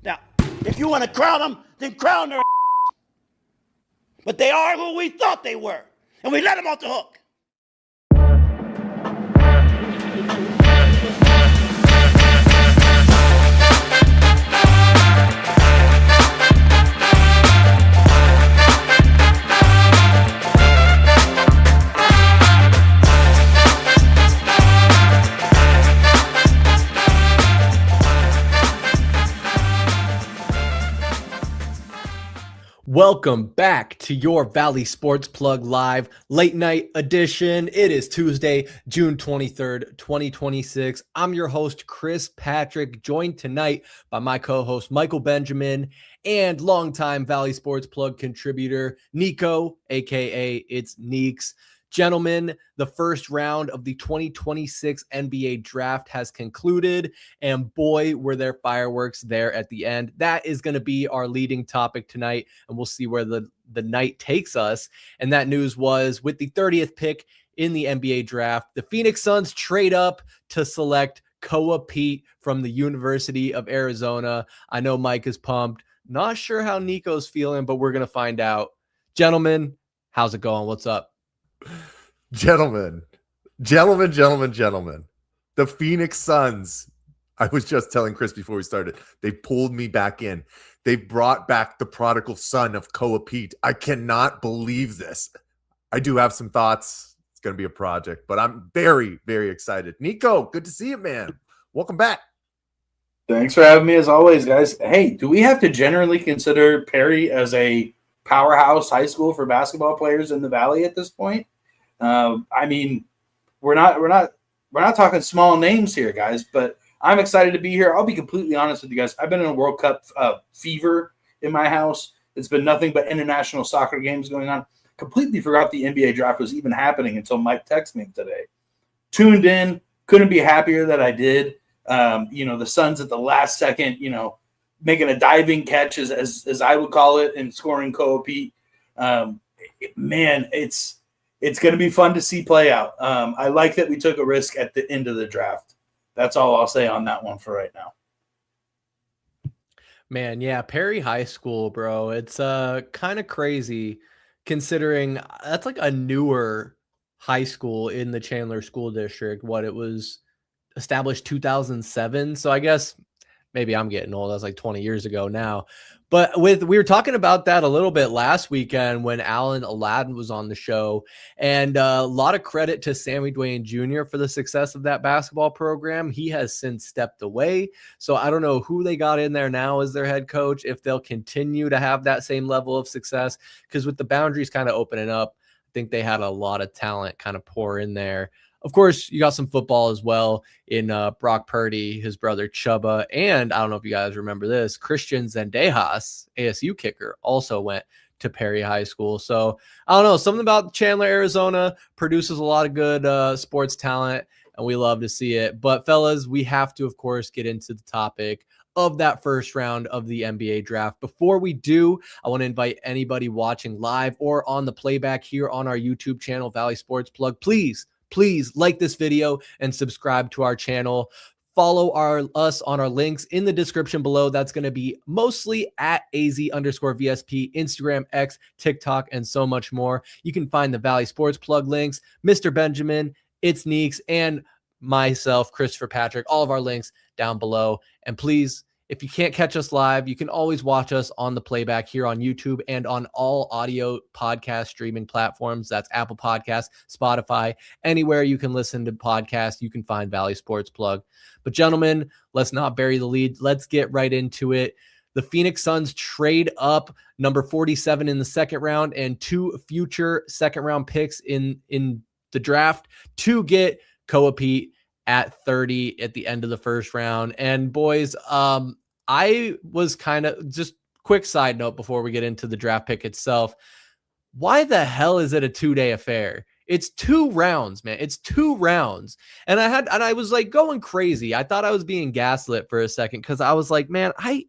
Now, if you want to crown them, then crown their but they are who we thought they were, and we let them off the hook. Welcome back to your Valley Sports Plug Live late night edition. It is Tuesday, June 23rd, 2026. I'm your host, Chris Patrick, joined tonight by my co-host, Michael Benjamin, and longtime Valley Sports Plug contributor, Niko, aka It's Neeks. Gentlemen, the first round of the 2026 NBA draft has concluded, and boy, were there fireworks there at the end. That is going to be our leading topic tonight, and we'll see where the night takes us. And that news was with the 30th pick in the NBA draft, the Phoenix Suns trade up to select Koa Peat from the University of Arizona. I know Mike is pumped. Not sure how Niko's feeling, but we're going to find out. Gentlemen, how's it going? What's up? Gentlemen. The Phoenix Suns, I was just telling Chris before we started, they pulled me back in. They brought back the prodigal son of Koa Peat. I cannot believe this. I do have some thoughts. It's going to be a project, but I'm very, very excited. Niko, good to see you, man. Welcome back. Thanks for having me as always, guys. Hey, do we have to generally consider Perry as a powerhouse high school for basketball players in the Valley at this point? I mean, we're not talking small names here, guys, but I'm excited to be here. I'll be completely honest with you guys. I've been in a World Cup fever in my house. It's been nothing but international soccer games going on. Completely forgot the NBA draft was even happening until Mike texted me today. Tuned in, couldn't be happier that I did. The Suns at the last second, making a diving catch, as I would call it, and scoring Koa Peat. Man, it's going to be fun to see play out. I like that we took a risk at the end of the draft. That's all I'll say on that one for right now. Man, yeah, Perry High School, bro. It's kind of crazy considering that's like a newer high school in the Chandler School District. It was established 2007. So I guess maybe I'm getting old. That's like 20 years ago now. But we were talking about that a little bit last weekend when Alan Aladdin was on the show, and a lot of credit to Sammy Dwayne Jr. for the success of that basketball program. He has since stepped away. So I don't know who they got in there now as their head coach, if they'll continue to have that same level of success, because with the boundaries kind of opening up, I think they had a lot of talent kind of pour in there. Of course, you got some football as well in Brock Purdy, his brother Chubba, and I don't know if you guys remember this, Christian Zendejas, ASU kicker, also went to Perry High School. So I don't know, something about Chandler, Arizona produces a lot of good sports talent, and we love to see it. But fellas, we have to, of course, get into the topic of that first round of the NBA draft. Before we do, I want to invite anybody watching live or on the playback here on our YouTube channel, Valley Sports Plug, please like this video and subscribe to our channel. Follow us on our links in the description below. That's going to be mostly at AZ_VSP, Instagram, X, TikTok, and so much more. You can find the Valley Sports Plug links, Mr. Benjamin, It's Neeks, and myself, Christopher Patrick, all of our links down below. And please, if you can't catch us live, you can always watch us on the playback here on YouTube and on all audio podcast streaming platforms. That's Apple Podcasts, Spotify, anywhere you can listen to podcasts, you can find Valley Sports Plug. But gentlemen, let's not bury the lead. Let's get right into it. The Phoenix Suns trade up number 47 in the second round and 2 future second round picks in the draft to get Koa Peat at 30 at the end of the first round. And boys, I was kind of, just quick side note before we get into the draft pick itself. Why the hell is it a 2-day affair? It's 2 rounds, man. It's 2 rounds. And I was like going crazy. I thought I was being gaslit for a second because I was like, man, I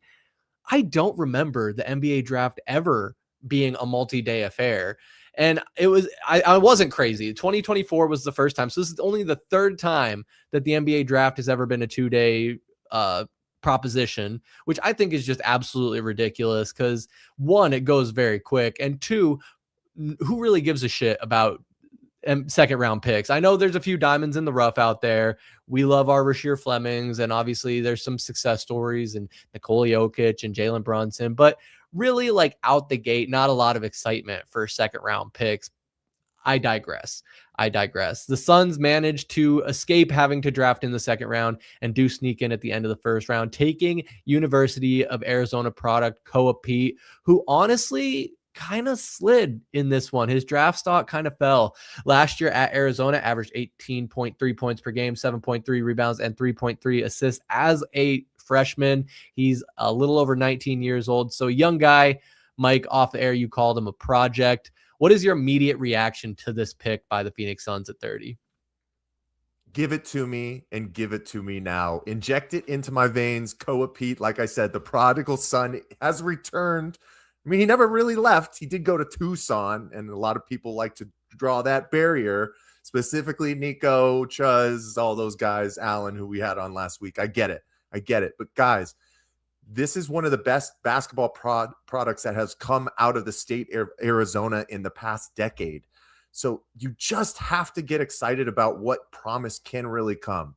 don't remember the NBA draft ever being a multi-day affair. And it was, I wasn't crazy. 2024 was the first time. So this is only the 3rd time that the NBA draft has ever been a 2-day proposition, which I think is just absolutely ridiculous because, one, it goes very quick, and two, who really gives a shit about second round picks? I know there's a few diamonds in the rough out there. We love our Rasheer Flemings, and obviously there's some success stories and Nikola Jokic and Jalen Brunson, but really, like, out the gate, not a lot of excitement for second round picks. I digress. The Suns managed to escape having to draft in the second round and do sneak in at the end of the first round, taking University of Arizona product Koa Peat, who honestly kind of slid in this one. His draft stock kind of fell. Last year at Arizona, averaged 18.3 points per game, 7.3 rebounds, and 3.3 assists as a freshman. He's a little over 19 years old. So young guy. Mike, off the air, you called him a project. What is your immediate reaction to this pick by the Phoenix Suns at 30? Give it to me, and give it to me now. Inject it into my veins. Koa Peat, like I said, the prodigal son has returned. I mean, he never really left. He did go to Tucson, and a lot of people like to draw that barrier, specifically Niko, Chuz, all those guys, Allen, who we had on last week. I get it. But guys, this is one of the best basketball products that has come out of the state of Arizona in the past decade. So you just have to get excited about what promise can really come.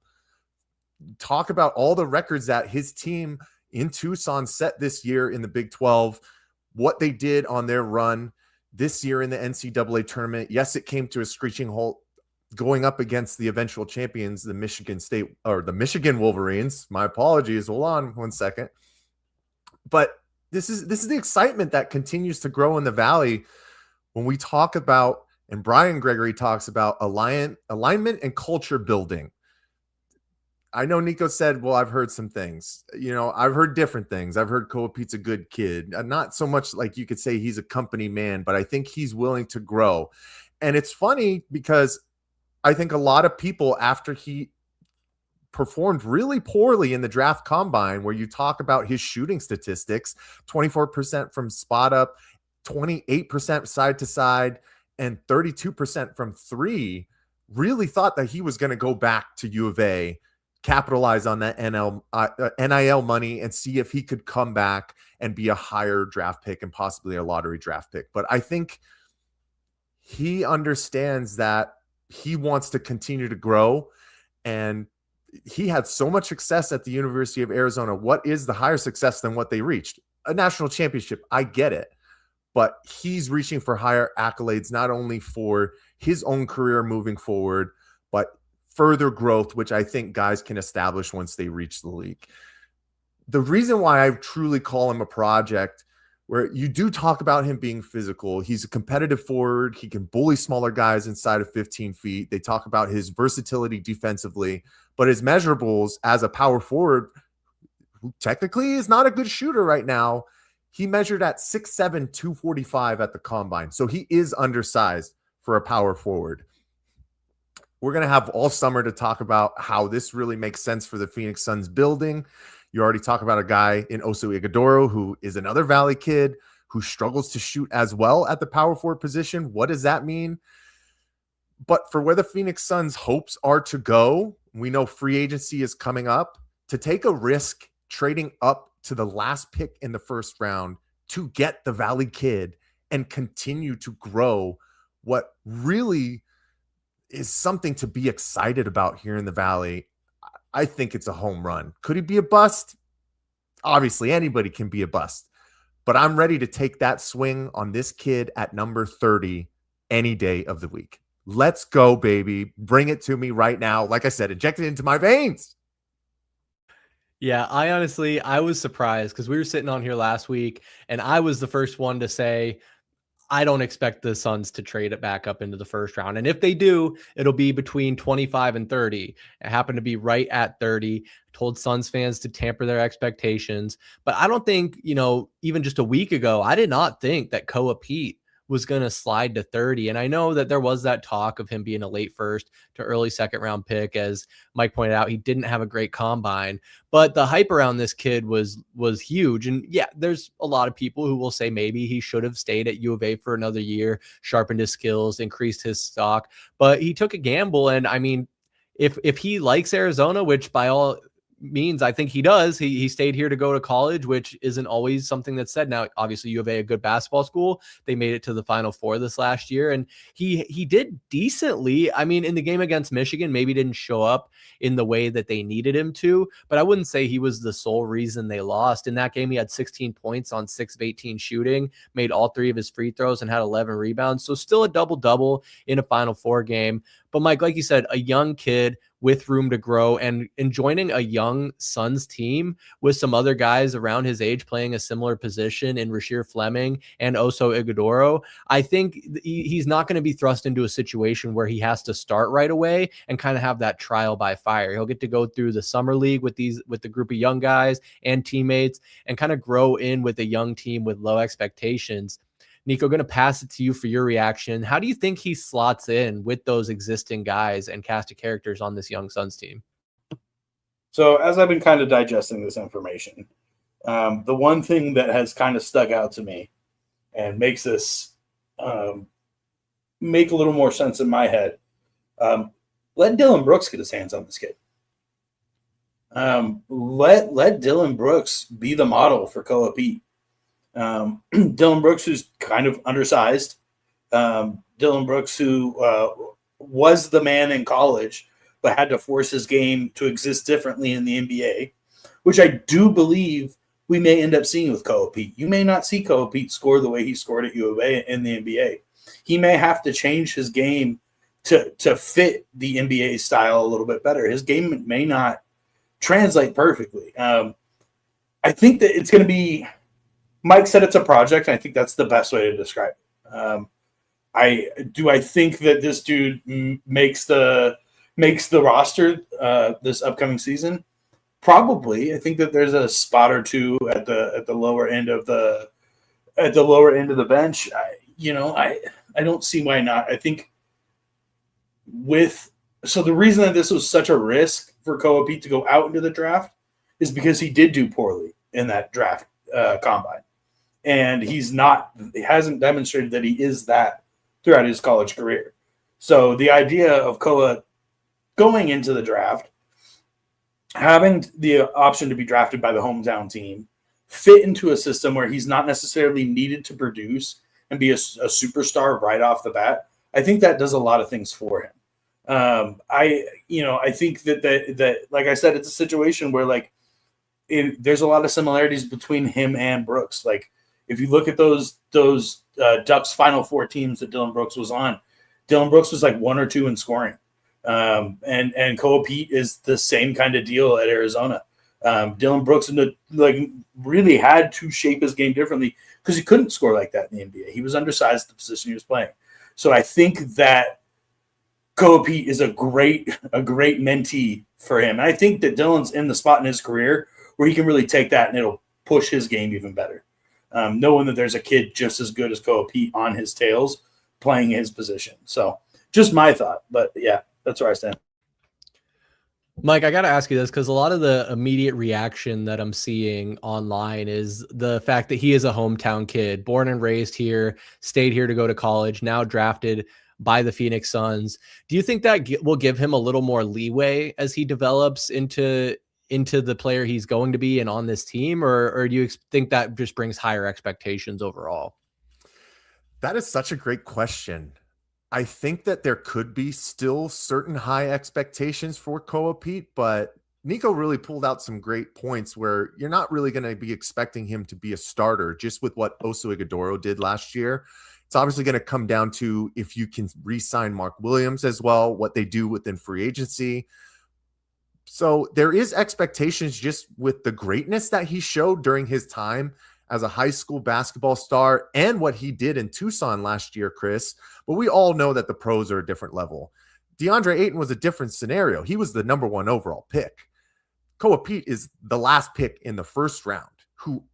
Talk about all the records that his team in Tucson set this year in the Big 12, what they did on their run this year in the NCAA tournament. Yes, it came to a screeching halt going up against the eventual champions, the Michigan Wolverines. My apologies. Hold on one second. But this is the excitement that continues to grow in the Valley when we talk about, and Brian Gregory talks about, alignment and culture building. I know Niko said, well, I've heard some things. I've heard different things. I've heard Koa Peat's a good kid. Not so much like you could say he's a company man, but I think he's willing to grow. And it's funny because I think a lot of people, after he performed really poorly in the draft combine, where you talk about his shooting statistics, 24% from spot up, 28% side to side, and 32% from three, really thought that he was going to go back to U of A, capitalize on that NIL money, and see if he could come back and be a higher draft pick and possibly a lottery draft pick. But I think he understands that he wants to continue to grow, and he had so much success at the University of Arizona. What is the higher success than what they reached? A national championship. I get it. But he's reaching for higher accolades, not only for his own career moving forward, but further growth, which I think guys can establish once they reach the league. The reason why I truly call him a project, where you do talk about him being physical, he's a competitive forward. He can bully smaller guys inside of 15 feet. They talk about his versatility defensively, but his measurables as a power forward, who technically is not a good shooter right now, he measured at 6'7", 245 at the combine. So he is undersized for a power forward. We're going to have all summer to talk about how this really makes sense for the Phoenix Suns building. You already talk about a guy in Oso Ighodaro, who is another Valley kid who struggles to shoot as well at the power forward position. What does that mean? But for where the Phoenix Suns' hopes are to go, we know free agency is coming up. To take a risk trading up to the last pick in the first round to get the Valley kid and continue to grow what really is something to be excited about here in the Valley, I think it's a home run. Could he be a bust? Obviously, anybody can be a bust. But I'm ready to take that swing on this kid at number 30 any day of the week. Let's go, baby. Bring it to me right now. Like I said, inject it into my veins. Yeah, I was surprised because we were sitting on here last week and I was the first one to say, I don't expect the Suns to trade it back up into the first round. And if they do, it'll be between 25 and 30. It happened to be right at 30. Told Suns fans to tamper their expectations. But I don't think, even just a week ago, I did not think that Koa Peat was going to slide to 30. And I know that there was that talk of him being a late first to early second round pick. As Mike pointed out, he didn't have a great combine, but the hype around this kid was huge. And yeah, there's a lot of people who will say maybe he should have stayed at U of A for another year, sharpened his skills, increased his stock, but he took a gamble. And I mean, if he likes Arizona, which by all means. I think he does. He stayed here to go to college, which isn't always something that's said. Now, obviously, U of A good basketball school. They made it to the Final Four this last year, and he did decently. I mean, in the game against Michigan, maybe didn't show up in the way that they needed him to, but I wouldn't say he was the sole reason they lost. In that game, he had 16 points on 6 of 18 shooting, made all 3 of his free throws, and had 11 rebounds. So still a double-double in a Final Four game. But Mike, like you said, a young kid with room to grow, and joining a young Suns team with some other guys around his age playing a similar position in Rasheer Fleming and Oso Ighodaro, I think he's not going to be thrust into a situation where he has to start right away and kind of have that trial by fire. He'll get to go through the summer league with the group of young guys and teammates and kind of grow in with a young team with low expectations. Niko, going to pass it to you for your reaction. How do you think he slots in with those existing guys and cast of characters on this young Suns team? So as I've been kind of digesting this information, the one thing that has kind of stuck out to me and makes this make a little more sense in my head, let Dillon Brooks get his hands on this kid. Let Dillon Brooks be the model for Koa Peat. Dillon Brooks, who's kind of undersized. Dillon Brooks, who was the man in college, but had to force his game to exist differently in the NBA, which I do believe we may end up seeing with Koa Peat. You may not see Koa Peat score the way he scored at U of A in the NBA. He may have to change his game to fit the NBA style a little bit better. His game may not translate perfectly. I think that it's going to be – Mike said it's a project. I think that's the best way to describe it. I think that this dude makes the roster this upcoming season. Probably. I think that there's a spot or two at the lower end of the bench. I don't see why not. I think the reason that this was such a risk for Koa Peat to go out into the draft is because he did do poorly in that draft combine. And he hasn't demonstrated that he is that throughout his college career. So the idea of Koa going into the draft, having the option to be drafted by the hometown team, fit into a system where he's not necessarily needed to produce and be a superstar right off the bat, I think that does a lot of things for him. I think that like I said, it's a situation where there's a lot of similarities between him and Brooks. Like, if you look at those Ducks Final Four teams that Dillon Brooks was on, Dillon Brooks was 1 or 2 in scoring. And Koa Peat is the same kind of deal at Arizona. Dillon Brooks really had to shape his game differently because he couldn't score like that in the NBA. He was undersized at the position he was playing. So I think that Koa Peat is a great mentee for him. And I think that Dillon's in the spot in his career where he can really take that and it'll push his game even better. Knowing that there's a kid just as good as Koa Peat on his tails playing his position. So just my thought, but yeah, that's where I stand. Mike, I got to ask you this because a lot of the immediate reaction that I'm seeing online is the fact that he is a hometown kid, born and raised here, stayed here to go to college, now drafted by the Phoenix Suns. Do you think that will give him a little more leeway as he develops into the player he's going to be and on this team, or do you think that just brings higher expectations overall? That is such a great question. I think that there could be still certain high expectations for Koa Peat, but Niko really pulled out some great points where you're not really going to be expecting him to be a starter just with what Oso Ighodaro did last year. It's obviously going to come down to if you can re-sign Mark Williams as well, what they do within free agency. So there is expectations just with the greatness that he showed during his time as a high school basketball star and what he did in Tucson last year, Chris. But we all know that the pros are a different level. DeAndre Ayton was a different scenario. He was the number 1 overall pick. Koa Peat is the last pick in the first round, who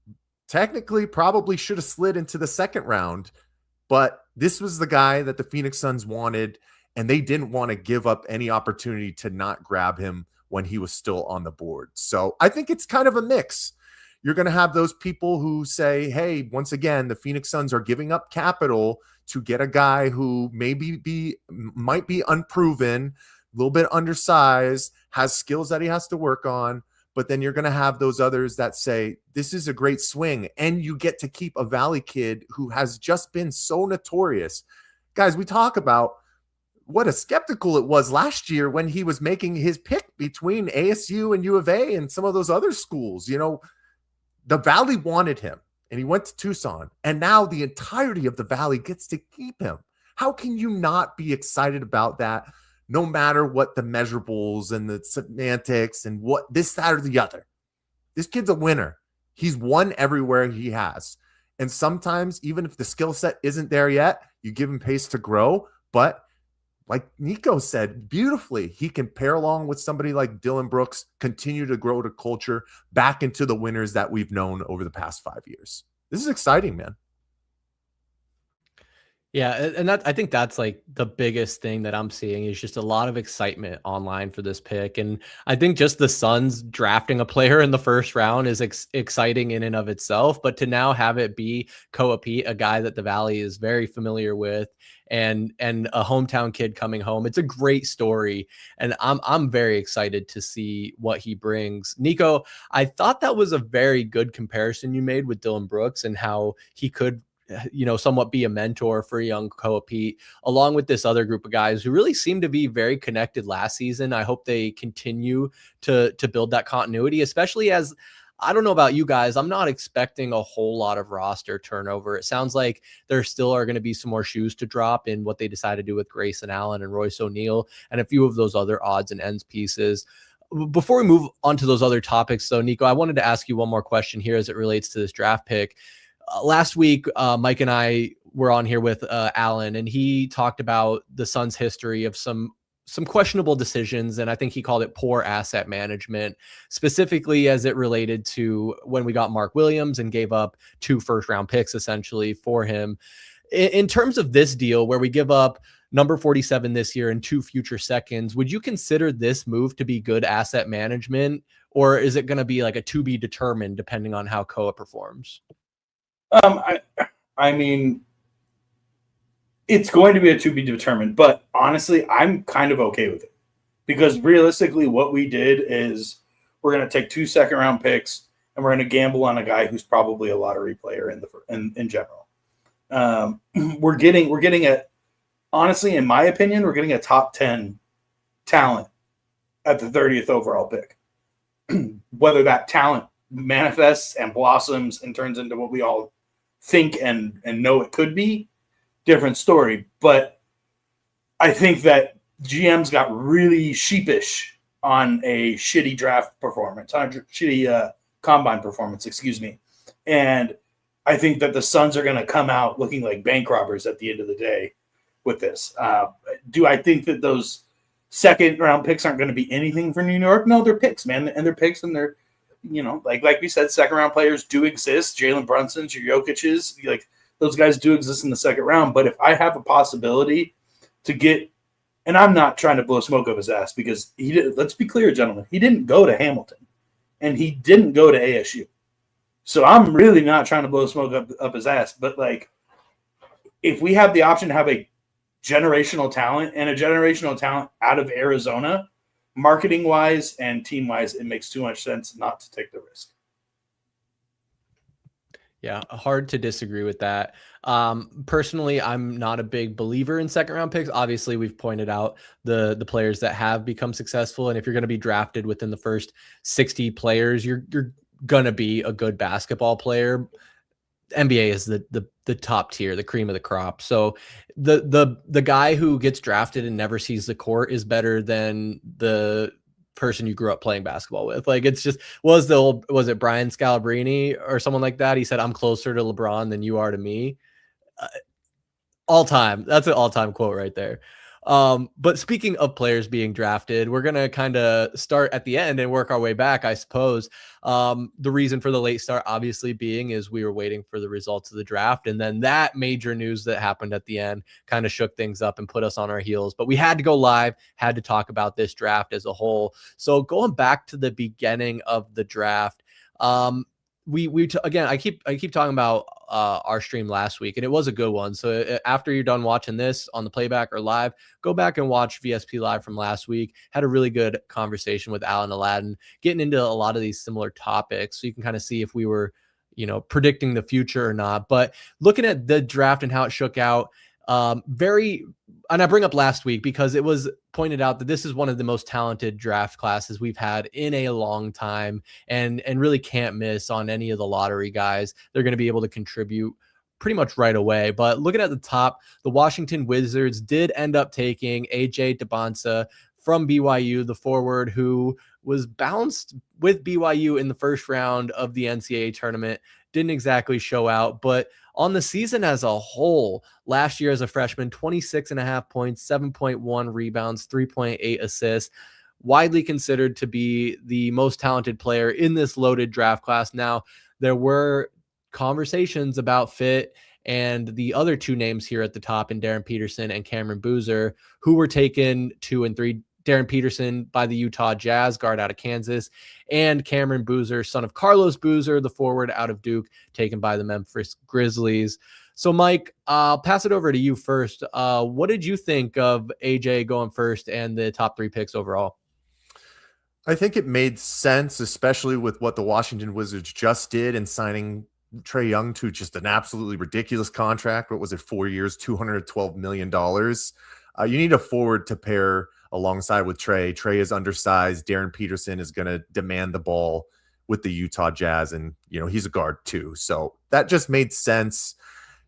technically probably should have slid into the second round. But this was the guy that the Phoenix Suns wanted, and they didn't want to give up any opportunity to not grab him when he was still on the board. So I think it's kind of a mix. You're going to have those people who say, hey, once again, the Phoenix Suns are giving up capital to get a guy who might be unproven, a little bit undersized, has skills that he has to work on, But then you're going to have those others that say, this is a great swing. And you get to keep a Valley kid who has just been so notorious. Guys, we talk about what a skeptical it was last year when he was making his pick between ASU and U of A and some of those other schools. You know, the Valley wanted him and he went to Tucson. And now the entirety of the Valley gets to keep him. How can you not be excited about that? No matter what the measurables and the semantics and what this, that, or the other. This kid's a winner. He's won everywhere he has. And sometimes, even if the skill set isn't there yet, you give him pace to grow. But like Niko said beautifully, he can pair along with somebody like Dylan Brooks, continue to grow the culture back into the winners that we've known over the past 5 years. This is exciting, man. Yeah, and I think that's like the biggest thing that I'm seeing is just a lot of excitement online for this pick. And I think just the Suns drafting a player in the first round is exciting in and of itself. But to now have it be Koa Peat, a guy that the Valley is very familiar with, and a hometown kid coming home, it's a great story. And I'm very excited to see what he brings. Niko, I thought that was a very good comparison you made with Dylan Brooks and how he could, you know, somewhat be a mentor for young Koa Peat, along with this other group of guys who really seem to be very connected last season. I hope they continue to build that continuity, especially as, I don't know about you guys, I'm not expecting a whole lot of roster turnover. It sounds like there still are going to be some more shoes to drop in what they decide to do with Grayson Allen and Royce O'Neal and a few of those other odds and ends pieces. Before we move on to those other topics, though, Niko, I wanted to ask you one more question here as it relates to this draft pick. Last week, Mike and I were on here with Alan, and he talked about the Suns' history of some questionable decisions, and I think he called it poor asset management, specifically as it related to when we got Mark Williams and gave up 2 first-round picks essentially for him. In terms of this deal, where we give up number 47 this year and 2 future seconds, would you consider this move to be good asset management, or is it going to be like a to be determined depending on how Koa performs? I mean, it's going to be a to be determined, but honestly, I'm kind of okay with it because realistically, what we did is we're going to take 2 second-round picks and we're going to gamble on a guy who's probably a lottery player in general. We're getting a, honestly, in my opinion, we're getting a top 10 talent at the 30th overall pick. Whether that talent manifests and blossoms and turns into what we all think and know it could be, different story. But I think that GMs got really sheepish on a shitty draft performance, on a shitty combine performance, excuse me. And I think that the Suns are going to come out looking like bank robbers at the end of the day with this. Do I think that those second round picks aren't going to be anything for New York? No, they're picks, man. And they're picks, and they're, you know, like we said, second round players do exist. Jalen Brunson's, your Jokic's, like those guys do exist in the second round. But if I have a possibility to get, and I'm not trying to blow smoke up his ass because he did, let's be clear, gentlemen, he didn't go to Hamilton and he didn't go to ASU. So I'm really not trying to blow smoke up his ass. But like, if we have the option to have a generational talent and a generational talent out of Arizona, marketing wise and team wise, it makes too much sense not to take the risk. Yeah, hard to disagree with that. Personally, I'm not a big believer in second round picks. Obviously, we've pointed out the players that have become successful. And if you're going to be drafted within the first 60 players, you're going to be a good basketball player. NBA is the top tier, the cream of the crop. So the guy who gets drafted and never sees the court is better than the person you grew up playing basketball with. Like, it's just, was it Brian Scalabrine or someone like that? He said, "I'm closer to LeBron than you are to me." All time. That's an all-time quote right there. But speaking of players being drafted, we're going to kind of start at the end and work our way back, I suppose. The reason for the late start obviously being is we were waiting for the results of the draft. And then that major news that happened at the end kind of shook things up and put us on our heels. But we had to go live, had to talk about this draft as a whole. So going back to the beginning of the draft, again, I keep talking about our stream last week, and it was a good one. So after you're done watching this on the playback or live, go back and watch VSP live from last week. Had a really good conversation with Alan Aladdin, getting into a lot of these similar topics, so you can kind of see if we were, predicting the future or not. But looking at the draft and how it shook out, and I bring up last week because it was pointed out that this is one of the most talented draft classes we've had in a long time, and really can't miss on any of the lottery guys. They're going to be able to contribute pretty much right away. But looking at the top, the Washington Wizards did end up taking AJ Debonsa from BYU, the forward who was bounced with BYU in the first round of the NCAA tournament. Didn't exactly show out, but on the season as a whole, last year as a freshman, 26.5 points, 7.1 rebounds, 3.8 assists, widely considered to be the most talented player in this loaded draft class. Now, there were conversations about fit and the other two names here at the top in Darren Peterson and Cameron Boozer, who were taken 2 and 3. Darren Peterson by the Utah Jazz, guard out of Kansas, and Cameron Boozer, son of Carlos Boozer, the forward out of Duke, taken by the Memphis Grizzlies. So, Mike, I'll pass it over to you first. What did you think of AJ going first and the top 3 picks overall? I think it made sense, especially with what the Washington Wizards just did in signing Trae Young to just an absolutely ridiculous contract. What was it, 4 years, $212 million? You need a forward to pair alongside with Trae. Trae is undersized. Darren Peterson is going to demand the ball with the Utah Jazz, and he's a guard too. So that just made sense.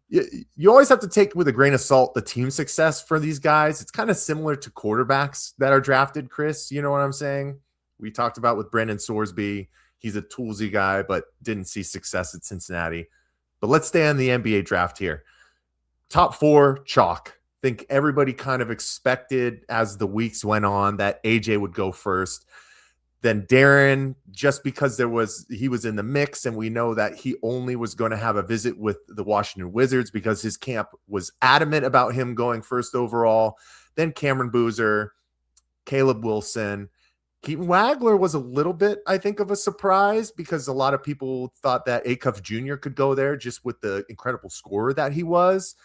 You always have to take with a grain of salt the team success for these guys. It's kind of similar to quarterbacks that are drafted, Chris. You know what I'm saying? We talked about with Brendan Sorsby. He's a toolsy guy, but didn't see success at Cincinnati. But let's stay on the NBA draft here. Top 4, chalk. Think everybody kind of expected as the weeks went on that AJ would go first. Then Darren, just because he was in the mix, and we know that he only was going to have a visit with the Washington Wizards because his camp was adamant about him going first overall. Then Cameron Boozer, Caleb Wilson. Keaton Wagler was a little bit, I think, of a surprise because a lot of people thought that Acuff Jr. could go there just with the incredible scorer that he was.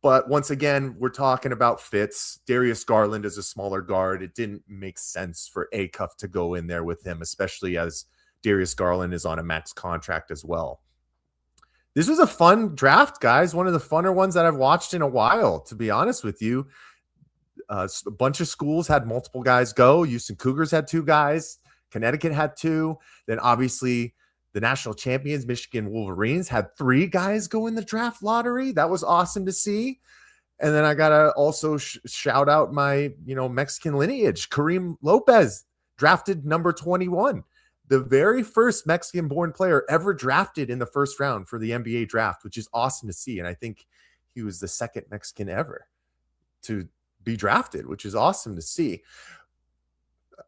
But once again, we're talking about fits. Darius Garland is a smaller guard. It didn't make sense for Acuff to go in there with him, especially as Darius Garland is on a max contract as well. This was a fun draft, guys. One of the funner ones that I've watched in a while, to be honest with you. A bunch of schools had multiple guys go. Houston Cougars had 2 guys. Connecticut had 2. Then obviously the national champions, Michigan Wolverines, had 3 guys go in the draft lottery. That was awesome to see. And then I got to also shout out my, Mexican lineage. Kareem Lopez, drafted number 21. The very first Mexican-born player ever drafted in the first round for the NBA draft, which is awesome to see. And I think he was the second Mexican ever to be drafted, which is awesome to see.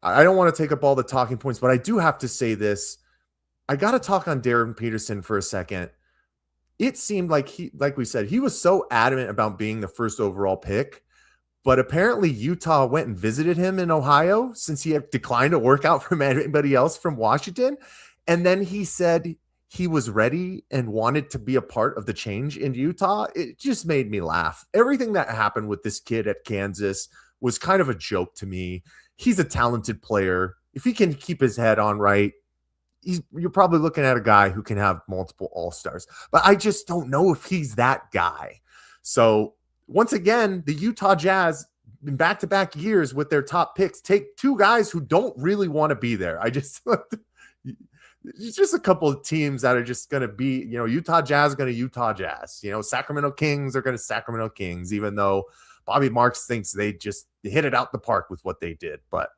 I don't want to take up all the talking points, but I do have to say this. I got to talk on Darren Peterson for a second. It seemed like we said, he was so adamant about being the first overall pick, but apparently Utah went and visited him in Ohio since he had declined a workout from anybody else from Washington. And then he said he was ready and wanted to be a part of the change in Utah. It just made me laugh. Everything that happened with this kid at Kansas was kind of a joke to me. He's a talented player. If he can keep his head on right, you're probably looking at a guy who can have multiple all-stars, but I just don't know if he's that guy. So once again, the Utah Jazz in back-to-back years with their top picks take 2 guys who don't really want to be there. It's just a couple of teams that are just going to be, Utah Jazz going to Utah Jazz, Sacramento Kings are going to Sacramento Kings, even though Bobby Marks thinks they just hit it out the park with what they did. But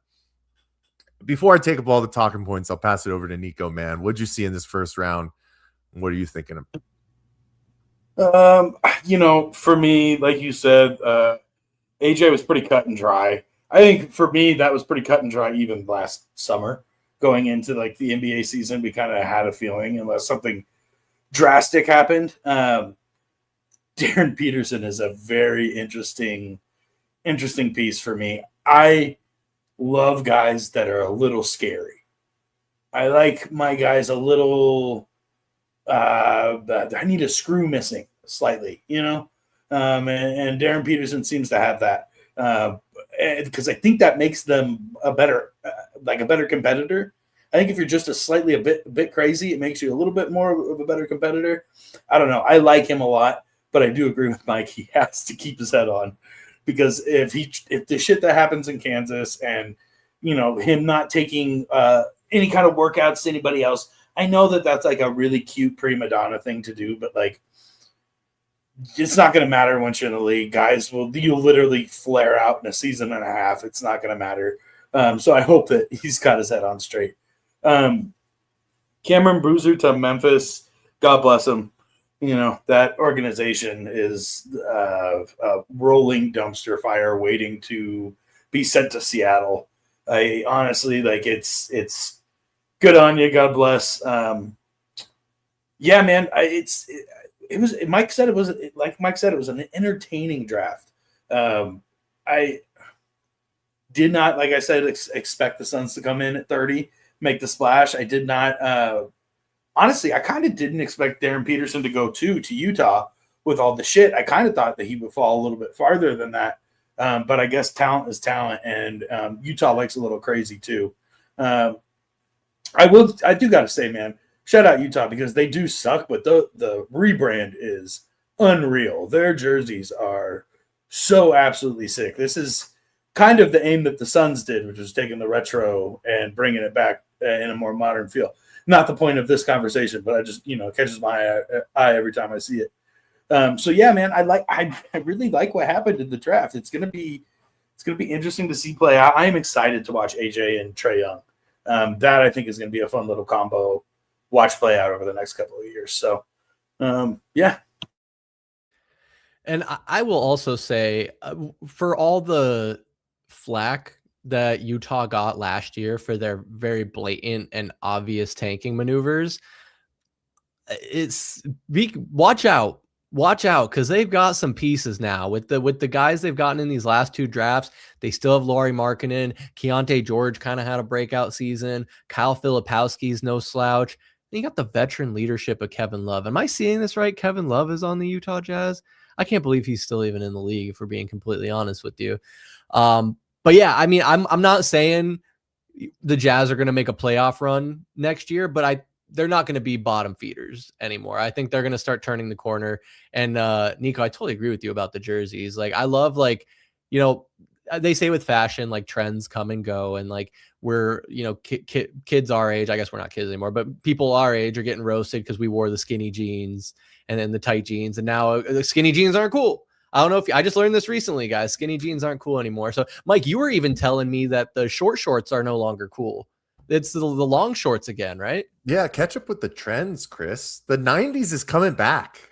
before I take up all the talking points, I'll pass it over to Niko, man. What'd you see in this first round? What are you thinking of? For me, like you said, AJ was pretty cut and dry. I think for me, that was pretty cut and dry even last summer. Going into the NBA season, we kind of had a feeling, unless something drastic happened. Darren Peterson is a very interesting piece for me. I love guys that are a little scary. I like my guys a little. I need a screw missing slightly, and Darren Peterson seems to have that because I think that makes them a better competitor. I think if you're just a bit crazy, it makes you a little bit more of a better competitor. I don't know. I like him a lot, but I do agree with Mike. He has to keep his head on because if the shit that happens in Kansas and him not taking any kind of workouts to anybody else. I know that that's like a really cute prima donna thing to do, but like, it's not going to matter once you're in the league. Guys you'll literally flare out in a season and a half. It's not going to matter. So I hope that he's got his head on straight. Cameron Boozer to Memphis. God bless him. That organization is a rolling dumpster fire waiting to be sent to Seattle. I honestly it's good on you. God bless. Yeah, man. Mike said it was an entertaining draft. I did not, like I said, expect the Suns to come in at 30, make the splash. I did not. Honestly, I kind of didn't expect Darren Peterson to go to Utah with all the shit. I kind of thought that he would fall a little bit farther than that. But I guess talent is talent, and Utah likes a little crazy too. I do got to say, man, shout out Utah because they do suck, but the rebrand is unreal. Their jerseys are so absolutely sick. This is kind of the aim that the Suns did, which was taking the retro and bringing it back in a more modern feel. Not the point of this conversation, but I just, it catches my eye every time I see it. So yeah, man, I really like what happened in the draft. It's gonna be interesting to see play. I am excited to watch AJ and Trae Young. That I think is gonna be a fun little combo. Watch play out over the next couple of years. So yeah. And I will also say, for all the flack that Utah got last year for their very blatant and obvious tanking maneuvers, watch out because they've got some pieces now with the guys they've gotten in these last two drafts. They still have Lauri Markkanen. Keontae George kind of had a breakout season. Kyle Filipowski's no slouch. And you got the veteran leadership of Kevin Love. Am I seeing this right? Kevin Love is on the Utah Jazz. I can't believe he's still even in the league, if we're being completely honest with you. But yeah, I mean, I'm not saying the Jazz are going to make a playoff run next year, but they're not going to be bottom feeders anymore. I think they're going to start turning the corner. And Niko, I totally agree with you about the jerseys. Like, I love, like, they say with fashion, like, trends come and go, and like we're, kids our age, I guess we're not kids anymore, but people our age are getting roasted because we wore the skinny jeans and then the tight jeans, and now the skinny jeans aren't cool. I don't know if I just learned this recently, guys. Skinny jeans aren't cool anymore. So, Mike, you were even telling me that the short shorts are no longer cool. It's the long shorts again, right? Yeah, catch up with the trends, Chris. The 90s is coming back.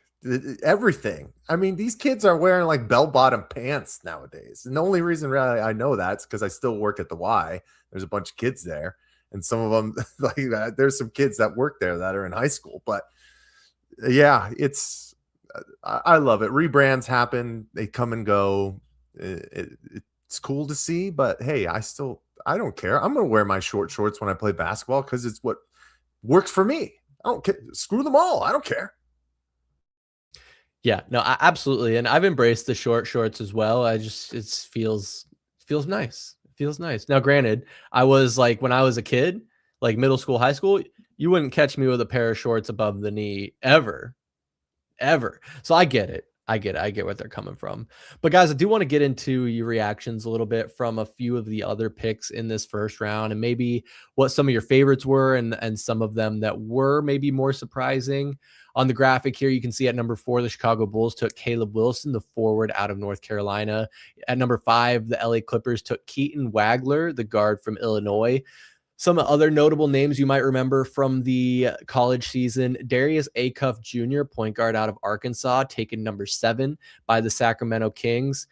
Everything. I mean, these kids are wearing like bell-bottom pants nowadays. And the only reason really I know that is because I still work at the Y. There's a bunch of kids there. And some of them, like that, there's some kids that work there that are in high school. But yeah, I love it. Rebrands happen. They come and go. It's cool to see, but hey, I don't care. I'm going to wear my short shorts when I play basketball because it's what works for me. I don't care. Screw them all. I don't care. Yeah, no, absolutely. And I've embraced the short shorts as well. It feels nice. It feels nice. Now, granted, I was like, when I was a kid, like middle school, high school, you wouldn't catch me with a pair of shorts above the knee ever. So I get it. I get where they're coming from. But guys, I do want to get into your reactions a little bit from a few of the other picks in this first round, and maybe what some of your favorites were and some of them that were maybe more surprising. On the graphic here, you can see at number 4, the Chicago Bulls took Caleb Wilson, the forward out of North Carolina. At number 5, the LA Clippers took Keaton Wagler, the guard from Illinois. Some other notable names you might remember from the college season: Darius Acuff Jr., point guard out of Arkansas, taken number 7 by the Sacramento Kings.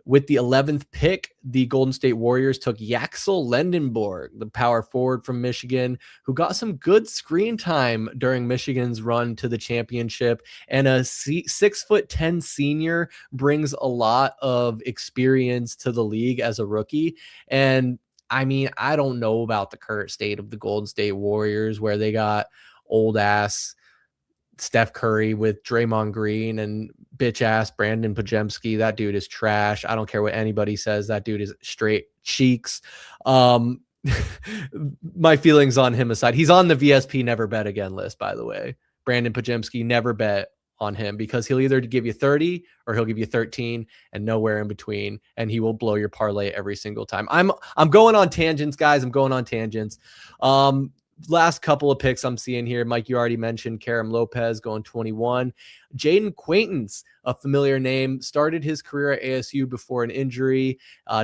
With the 11th pick, the Golden State Warriors took Yaxel Lendenborg, the power forward from Michigan, who got some good screen time during Michigan's run to the championship. And a 6'10" senior brings a lot of experience to the league as a rookie. And I mean, I don't know about the current state of the Golden State Warriors, where they got old ass Steph Curry with Draymond Green and bitch ass Brandon Pajemski. That dude is trash. I don't care what anybody says. That dude is straight cheeks. My feelings on him aside, he's on the VSP never bet again list, by the way. Brandon Pajemski, never bet on him, because he'll either give you 30 or he'll give you 13 and nowhere in between, and he will blow your parlay every single time. I'm going on tangents, guys. I'm going on tangents. Last couple of picks I'm seeing here, Mike, you already mentioned Karim Lopez going 21. Jaden Quaintance, a familiar name, started his career at ASU before an injury,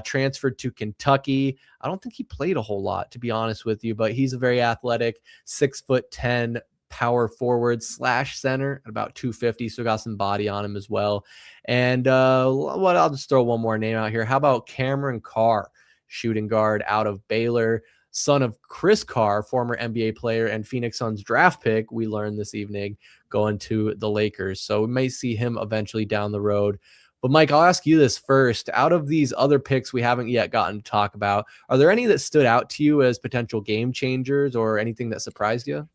transferred to Kentucky. I don't think he played a whole lot, to be honest with you, but he's a very athletic 6'10" power forward / center at about 250. So got some body on him as well. And I'll just throw one more name out here. How about Cameron Carr, shooting guard out of Baylor, son of Chris Carr, former NBA player and Phoenix Suns draft pick, we learned this evening, going to the Lakers. So we may see him eventually down the road. But Mike, I'll ask you this first. Out of these other picks we haven't yet gotten to talk about, are there any that stood out to you as potential game changers or anything that surprised you?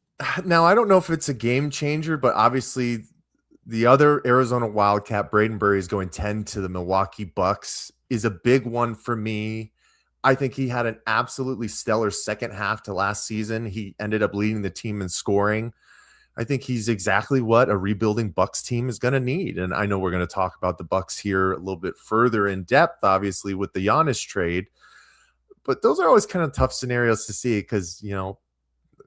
Now, I don't know if it's a game changer, but obviously the other Arizona Wildcat, Braden Burry, is going 10 to the Milwaukee Bucks, is a big one for me. I think he had an absolutely stellar second half to last season. He ended up leading the team in scoring. I think he's exactly what a rebuilding Bucks team is going to need. And I know we're going to talk about the Bucks here a little bit further in depth, obviously, with the Giannis trade. But those are always kind of tough scenarios to see because, you know,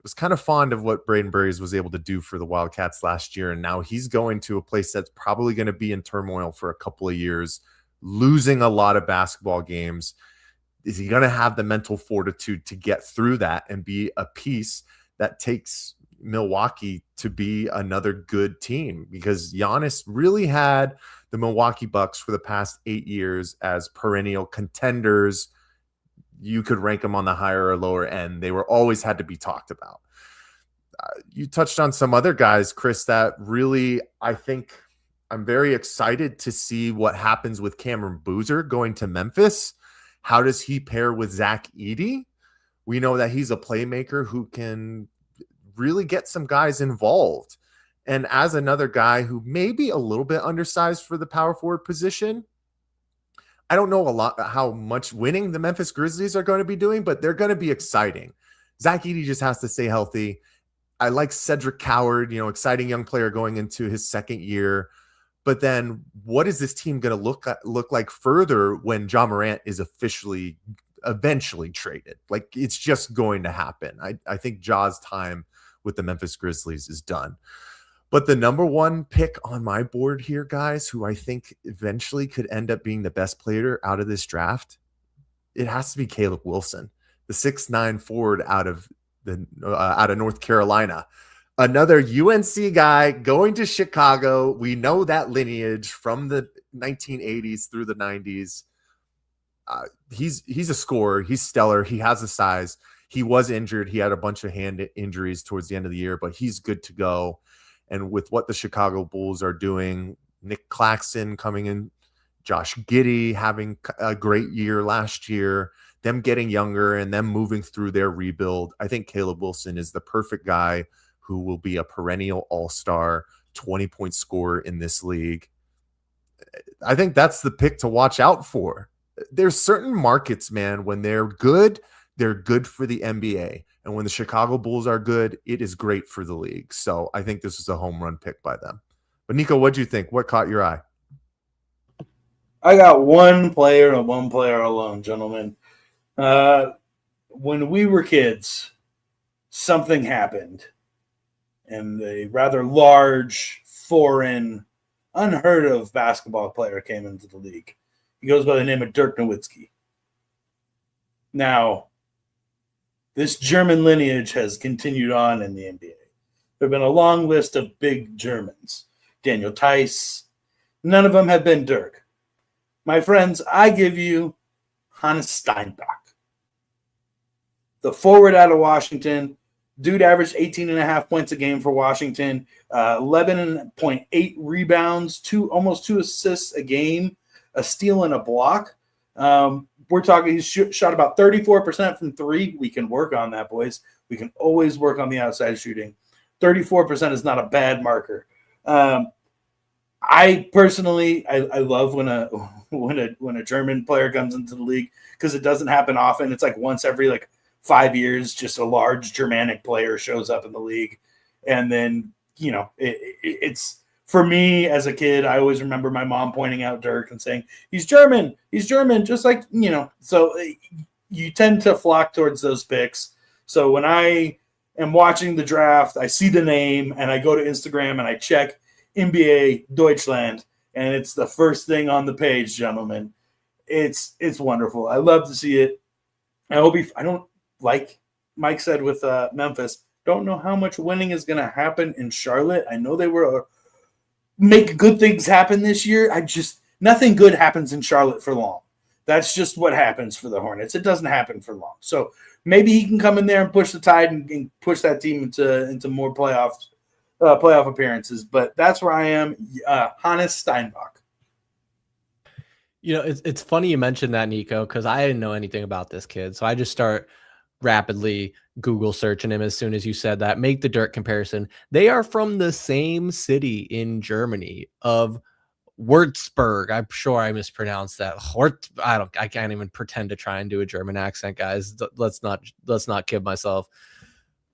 was kind of fond of what Braden Burry was able to do for the Wildcats last year. And now he's going to a place that's probably going to be in turmoil for a couple of years, losing a lot of basketball games. Is he going to have the mental fortitude to get through that and be a piece that takes Milwaukee to be another good team? Because Giannis really had the Milwaukee Bucks for the past 8 years as perennial contenders. You could rank them on the higher or lower end. They were always had to be talked about. You touched on some other guys, Chris, that really, I think I'm very excited to see what happens with Cameron Boozer going to Memphis. How does he pair with Zach Edey? We know that he's a playmaker who can really get some guys involved. And as another guy who may be a little bit undersized for the power forward position, I don't know a lot how much winning the Memphis Grizzlies are going to be doing, but they're going to be exciting. Zach Edey just has to stay healthy. I like Cedric Coward, exciting young player going into his second year. But then what is this team going to look like further when Ja Morant is eventually traded? Like, it's just going to happen. I think Ja's time with the Memphis Grizzlies is done. But the number one pick on my board here, guys, who I think eventually could end up being the best player out of this draft, it has to be Caleb Wilson, the 6'9" forward out of North Carolina. Another UNC guy going to Chicago. We know that lineage from the 1980s through the 90s. He's a scorer. He's stellar. He has the size. He was injured. He had a bunch of hand injuries towards the end of the year, but he's good to go. And with what the Chicago Bulls are doing, Nick Claxton coming in, Josh Giddey having a great year last year, them getting younger and them moving through their rebuild, I think Caleb Wilson is the perfect guy who will be a perennial all-star, 20-point scorer in this league. I think that's the pick to watch out for. There's certain markets, man, when they're good for the NBA. And when the Chicago Bulls are good, it is great for the league. So I think this is a home run pick by them. But Niko, what do you think? What caught your eye? I got one player and one player alone, gentlemen. When we were kids, something happened. And a rather large, foreign, unheard of basketball player came into the league. He goes by the name of Dirk Nowitzki. Now, this German lineage has continued on in the NBA. There have been a long list of big Germans. Daniel Tice. None of them have been Dirk. My friends, I give you Hannes Steinbach. The forward out of Washington. Dude averaged 18.5 points a game for Washington. 11.8 rebounds, almost 2 assists a game, a steal and a block. we're talking he's shot about 34% from three. We can work on that, boys. We can always work on the outside shooting. 34% is not a bad marker. I personally, I love when a German player comes into the league because it doesn't happen often. It's like once every like 5 years, just a large Germanic player shows up in the league, and then it's for me as a kid. I always remember my mom pointing out Dirk and saying he's German, just like So you tend to flock towards those picks. So when I am watching the draft, I see the name and I go to Instagram and I check NBA Deutschland, and it's the first thing on the page, gentlemen. It's wonderful. I love to see it. I hope I don't, like Mike said with Memphis, don't know how much winning is going to happen in Charlotte. I know they were make good things happen this year. Nothing good happens in Charlotte for long. That's just what happens for the Hornets. It doesn't happen for long. So maybe he can come in there and push the tide and push that team into more playoff appearances. But that's where I am. Hannes Steinbach. It's funny you mentioned that, Niko, because I didn't know anything about this kid. So I just start rapidly Google searching him as soon as you said that. Make the Dirk comparison. They are from the same city in Germany of Würzburg. I'm sure I mispronounced that. I can't even pretend to try and do a German accent, guys. Let's not kid myself.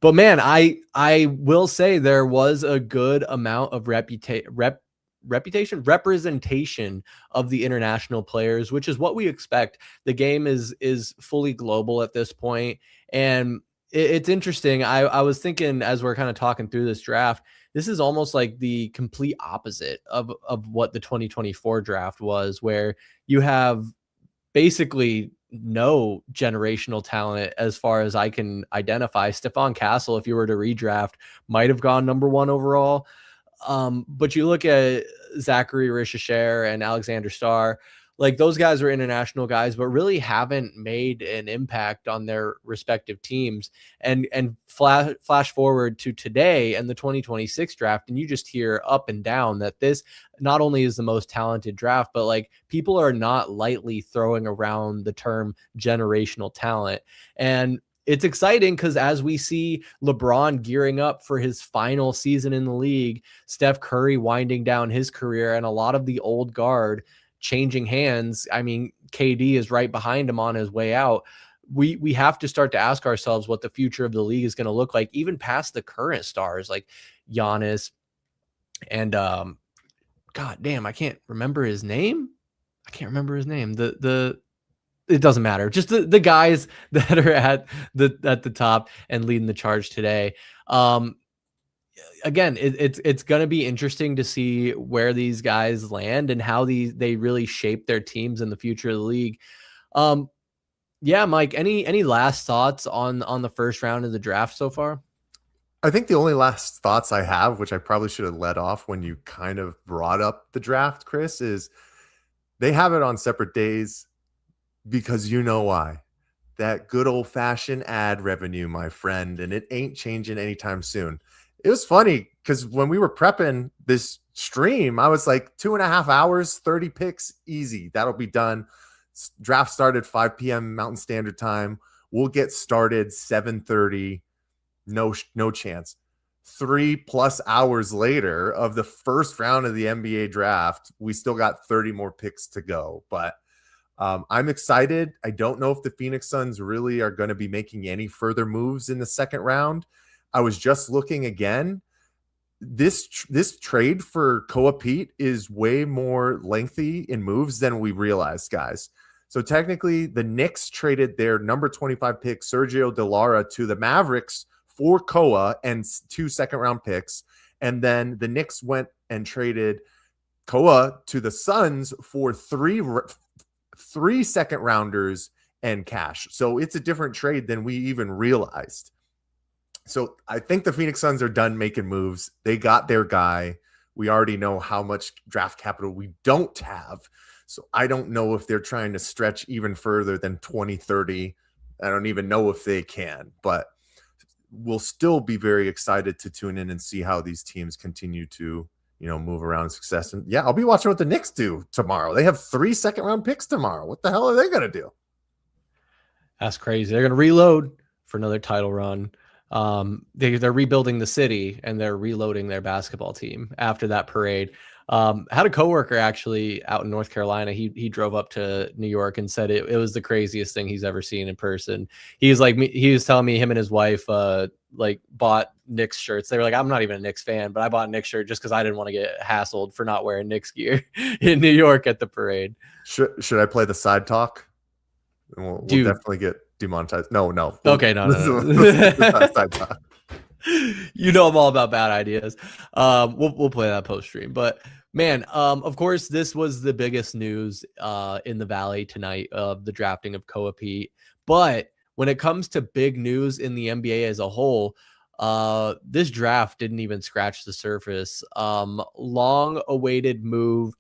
But man, I will say there was a good amount of representation of the international players, which is what we expect. The game is fully global at this point, and it's interesting. I was thinking as we're kind of talking through this draft, this is almost like the complete opposite of what the 2024 draft was, where you have basically no generational talent as far as I can identify. Stephon Castle, if you were to redraft, might have gone number 1 overall. But you look at Zachary Richesher and Alexander Starr, like those guys are international guys, but really haven't made an impact on their respective teams. And flash forward to today and the 2026 draft, and you just hear up and down that this not only is the most talented draft, but like people are not lightly throwing around the term generational talent. And it's exciting because as we see LeBron gearing up for his final season in the league, Steph Curry winding down his career, and a lot of the old guard changing hands. I mean, KD is right behind him on his way out. We have to start to ask ourselves what the future of the league is going to look like, even past the current stars like Giannis and God damn, I can't remember his name. It doesn't matter. Just the guys that are at the top and leading the charge today. Again, it's going to be interesting to see where these guys land and how they really shape their teams in the future of the league. Yeah, Mike, any last thoughts on the first round of the draft so far? I think the only last thoughts I have, which I probably should have led off when you kind of brought up the draft, Chris, is they have it on separate days because you know why. That good old-fashioned ad revenue, my friend, and it ain't changing anytime soon. It was funny because when we were prepping this stream, I was like 2.5 hours, 30 picks, easy. That'll be done. Draft started 5 p.m. Mountain Standard Time. We'll get started 7:30. No chance. 3+ hours later of the first round of the NBA draft, we still got 30 more picks to go. But I'm excited. I don't know if the Phoenix Suns really are going to be making any further moves in the second round. I was just looking again. This trade for Koa Peat is way more lengthy in moves than we realized, guys. So technically, the Knicks traded their number 25 pick, Sergio Dallara, to the Mavericks for Koa and 2 second-round picks. And then the Knicks went and traded Koa to the Suns for three second-rounders and cash. So it's a different trade than we even realized. So I think the Phoenix Suns are done making moves. They got their guy. We already know how much draft capital we don't have. So I don't know if they're trying to stretch even further than 2030. I don't even know if they can, but we'll still be very excited to tune in and see how these teams continue to, move around in success. And yeah, I'll be watching what the Knicks do tomorrow. They have 3 second-round picks tomorrow. What the hell are they going to do? That's crazy. They're going to reload for another title run. They're rebuilding the city and they're reloading their basketball team after that parade. Had a coworker actually out in North Carolina. He drove up to New York and said it was the craziest thing he's ever seen in person. He was telling me him and his wife like bought Knicks shirts. They were like, I'm not even a Knicks fan, but I bought a Knicks shirt just because I didn't want to get hassled for not wearing Knicks gear in New York at the parade. Should I play the side talk? We'll definitely get demonetized. No. Okay, no. Side talk. You know I'm all about bad ideas. We'll play that post stream. But man, of course, this was the biggest news in the Valley tonight of the drafting of Koa Peat. But when it comes to big news in the NBA as a whole, this draft didn't even scratch the surface. Long-awaited move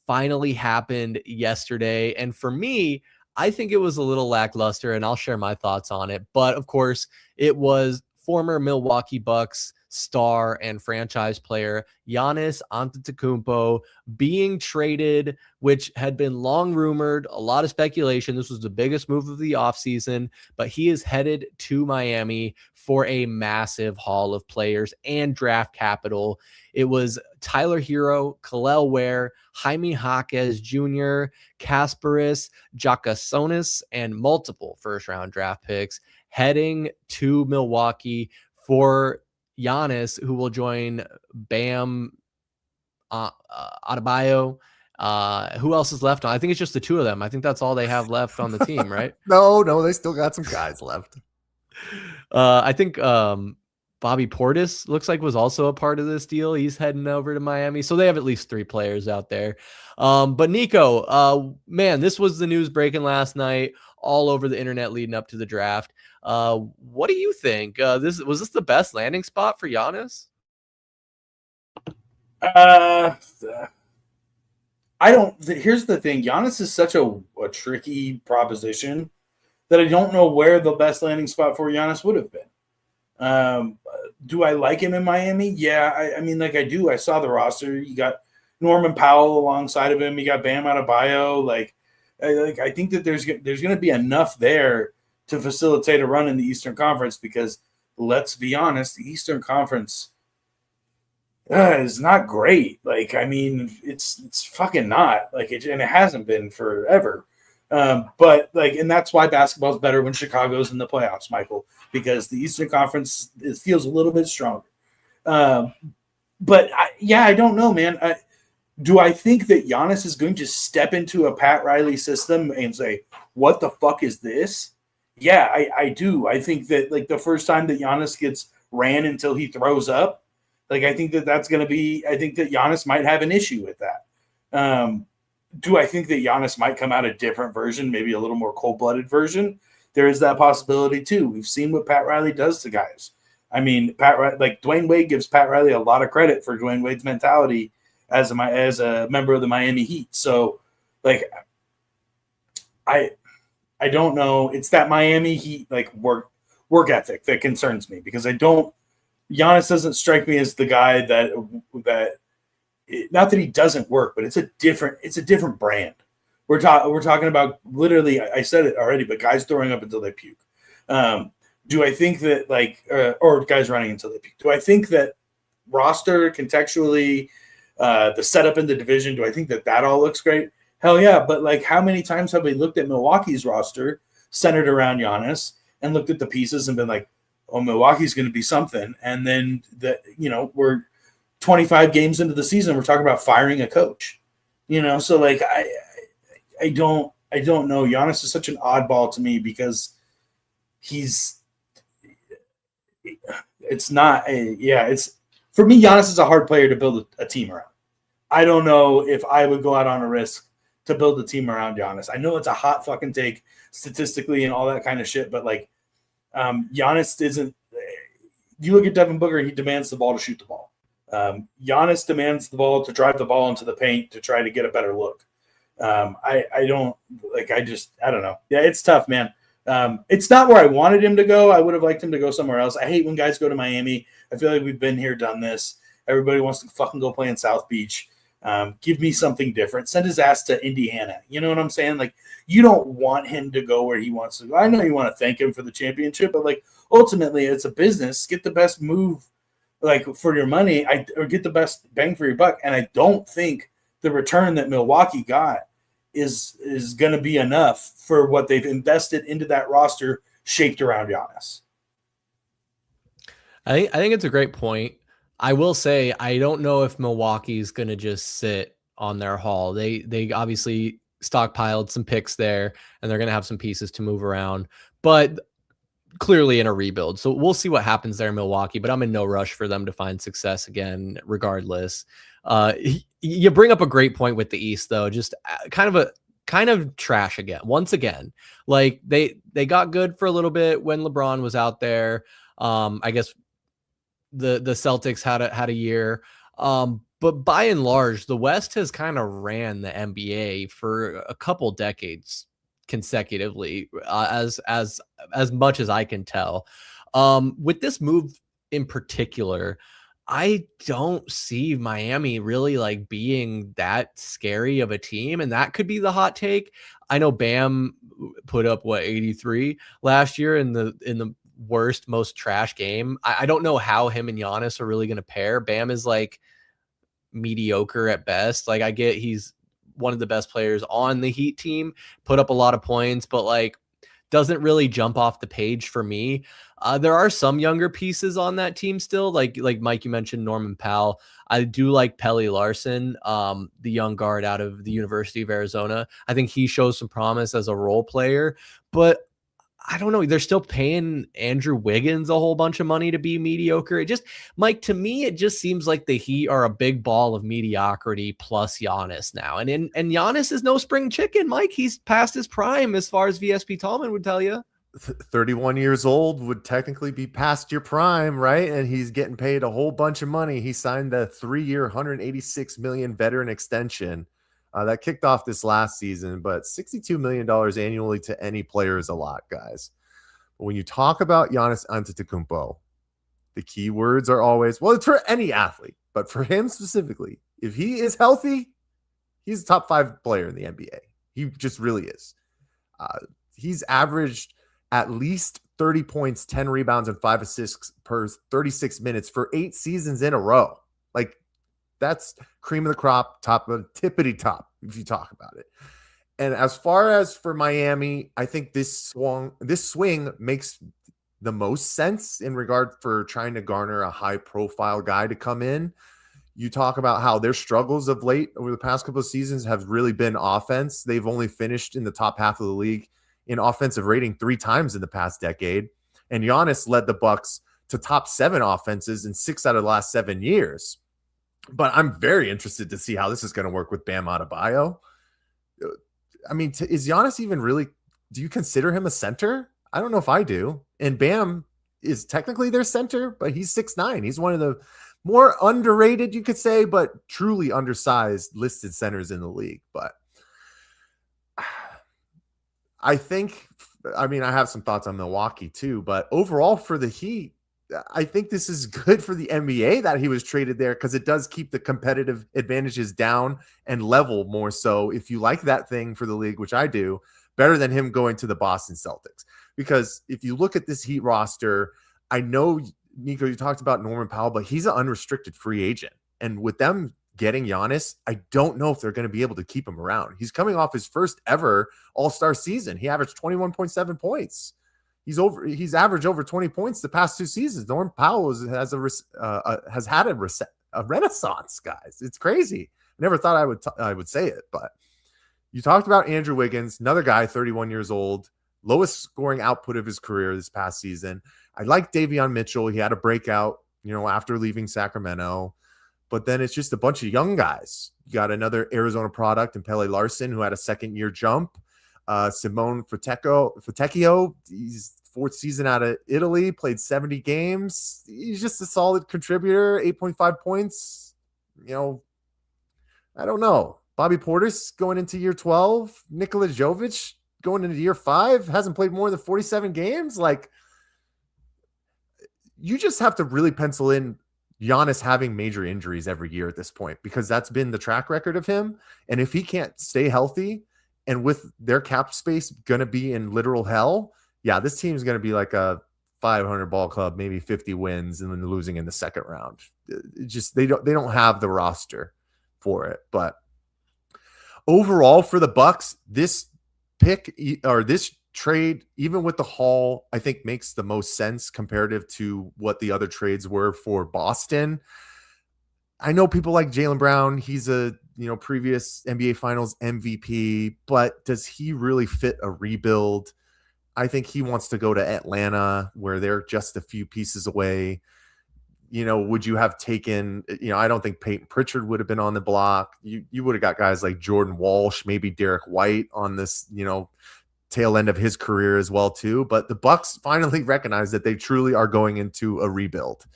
finally happened yesterday, and for me, I think it was a little lackluster, and I'll share my thoughts on it. But of course, it was former Milwaukee Bucks star and franchise player Giannis Antetokounmpo being traded, which had been long rumored, a lot of speculation. This was the biggest move of the offseason, but he is headed to Miami for a massive haul of players and draft capital. It was Tyler Hero, Kel'el Ware, Jaime Jaquez Jr., Kasparis, Jakasonis, and multiple first-round draft picks heading to Milwaukee for Giannis, who will join Bam Adebayo. Who else is left on? I think it's just the two of them. I think that's all they have left on the team, right? No, they still got some guys left. I think Bobby Portis looks like was also a part of this deal. He's heading over to Miami. So they have at least 3 players out there. But Niko, man, this was the news breaking last night all over the internet leading up to the draft. What do you think? Was this the best landing spot for Giannis? Here's the thing. Giannis is such a tricky proposition that I don't know where the best landing spot for Giannis would have been. Do I like him in Miami? Yeah, I mean, like I do. I saw the roster. You got Norman Powell alongside of him. You got Bam Adebayo. I think that there's going to be enough there to facilitate a run in the Eastern Conference because, let's be honest, the Eastern Conference is not great. It's fucking not. And it hasn't been forever. But that's why basketball is better when Chicago's in the playoffs, Michael, because the Eastern Conference feels a little bit stronger. I don't know, man. Do I think that Giannis is going to step into a Pat Riley system and say, what the fuck is this? Yeah, I do. I think that the first time that Giannis gets ran until he throws up, I think that that's going to be, I think that Giannis might have an issue with that. Do I think that Giannis might come out a different version, maybe a little more cold-blooded version? There is that possibility too. We've seen what Pat Riley does to guys. I mean, Dwayne Wade gives Pat Riley a lot of credit for Dwayne Wade's mentality as a member of the Miami Heat. So, I don't know. It's that Miami Heat work ethic that concerns me because Giannis doesn't strike me as the guy that not that he doesn't work, but it's a different brand. We're talking about literally, I said it already, but guys throwing up until they puke. Do I think that or guys running until they puke? Do I think that roster contextually, the setup in the division, do I think that all looks great? Hell yeah. But how many times have we looked at Milwaukee's roster centered around Giannis and looked at the pieces and been like, oh, Milwaukee's going to be something. And then we're 25 games into the season, we're talking about firing a coach, So I don't know. Giannis is such an oddball to me because for me, Giannis is a hard player to build a team around. I don't know if I would go out on a risk to build a team around Giannis. I know it's a hot fucking take statistically and all that kind of shit, but Giannis isn't. You look at Devin Booker, he demands the ball to shoot the ball. Giannis demands the ball to drive the ball into the paint to try to get a better look. I don't know. Yeah, it's tough, man. It's not where I wanted him to go. I would have liked him to go somewhere else. I hate when guys go to Miami. I feel like we've been here, done this. Everybody wants to fucking go play in South Beach. Give me something different. Send his ass to Indiana. You know what I'm saying? Like, you don't want him to go where he wants to go. I know you want to thank him for the championship, but like ultimately it's a business. Get the best move like for your money, or get the best bang for your buck. And I don't think the return that Milwaukee got is going to be enough for what they've invested into that roster shaped around Giannis. I think it's a great point. I will say I don't know if Milwaukee's going to just sit on their haul. They obviously stockpiled some picks there, and they're going to have some pieces to move around, but clearly in a rebuild. So we'll see what happens there in Milwaukee, but I'm in no rush for them to find success again, regardless. You bring up a great point with the East, though. Just kind of trash again. Once again, like they got good for a little bit when LeBron was out there. I guess the Celtics had a year. But by and large, the West has kind of ran the NBA for a couple decades consecutively, as much as I can tell. With this move in particular, I don't see Miami really like being that scary of a team, and that could be the hot take. I know Bam put up 83 last year in the worst, most trash game. I don't know how him and Giannis are really going to pair. Bam is like mediocre at best. Like, I get he's one of the best players on the Heat team, put up a lot of points, but like doesn't really jump off the page for me. There are some younger pieces on that team still, like Mike, you mentioned Norman Powell. I do like Pelly Larson, the young guard out of the University of Arizona. I think he shows some promise as a role player, but I don't know. They're still paying Andrew Wiggins a whole bunch of money to be mediocre. Mike, to me, it just seems like the Heat are a big ball of mediocrity plus Giannis now. And Giannis is no spring chicken, Mike. He's past his prime as far as VSP Tallman would tell you. 31 years old would technically be past your prime, right? And he's getting paid a whole bunch of money. He signed the 3-year, $186 million veteran extension. That kicked off this last season, but $62 million annually to any player is a lot, guys. But when you talk about Giannis Antetokounmpo, the key words are always, well, it's for any athlete, but for him specifically, if he is healthy, he's a top 5 player in the NBA. He just really is. He's averaged at least 30 points, 10 rebounds, and 5 assists per 36 minutes for 8 seasons in a row. Like, that's cream of the crop, top of tippity top, if you talk about it. And as far as for Miami, I think this swing makes the most sense in regard for trying to garner a high profile guy to come in. You talk about how their struggles of late over the past couple of seasons have really been offense. They've only finished in the top half of the league in offensive rating 3 times in the past decade. And Giannis led the Bucks to top 7 offenses in 6 out of the last 7 years. But I'm very interested to see how this is going to work with Bam Adebayo. I mean, is Giannis even really, do you consider him a center? I don't know if I do. And Bam is technically their center, but he's 6'9". He's one of the more underrated, you could say, but truly undersized listed centers in the league. But I have some thoughts on Milwaukee too, but overall for the Heat, I think this is good for the NBA that he was traded there, because it does keep the competitive advantages down and level more so, if you like that thing for the league, which I do, better than him going to the Boston Celtics. Because if you look at this Heat roster, I know, Niko, you talked about Norman Powell, but he's an unrestricted free agent. And with them getting Giannis, I don't know if they're going to be able to keep him around. He's coming off his first ever All-Star season. He averaged 21.7 points. He's averaged over 20 points the past 2 seasons. Norman Powell has had a renaissance, guys. It's crazy. I never thought I would say it, but you talked about Andrew Wiggins, another guy, 31 years old, lowest scoring output of his career this past season. I like Davion Mitchell. He had a breakout, after leaving Sacramento, but then it's just a bunch of young guys. You got another Arizona product in Pelly Larson, who had a 2nd-year jump. Simone Fontecchio, he's 4th season out of Italy, played 70 games. He's just a solid contributor, 8.5 points. I don't know. Bobby Portis going into year 12. Nikola Jovic going into year 5, hasn't played more than 47 games. Like, you just have to really pencil in Giannis having major injuries every year at this point, because that's been the track record of him. And if he can't stay healthy and with their cap space going to be in literal hell, yeah, this team is going to be like a 500 ball club, maybe 50 wins and then losing in the second round. Just they don't have the roster for it. But overall for the Bucks, this pick or this trade, even with the haul, I think makes the most sense comparative to what the other trades were for Boston. I know people like Jaylen Brown. He's a previous NBA Finals MVP, but does he really fit a rebuild? I think he wants to go to Atlanta where they're just a few pieces away. Would you have taken, I don't think Peyton Pritchard would have been on the block. You would have got guys like Jordan Walsh, maybe Derek White on this, tail end of his career as well too. But the Bucks finally recognize that they truly are going into a rebuild.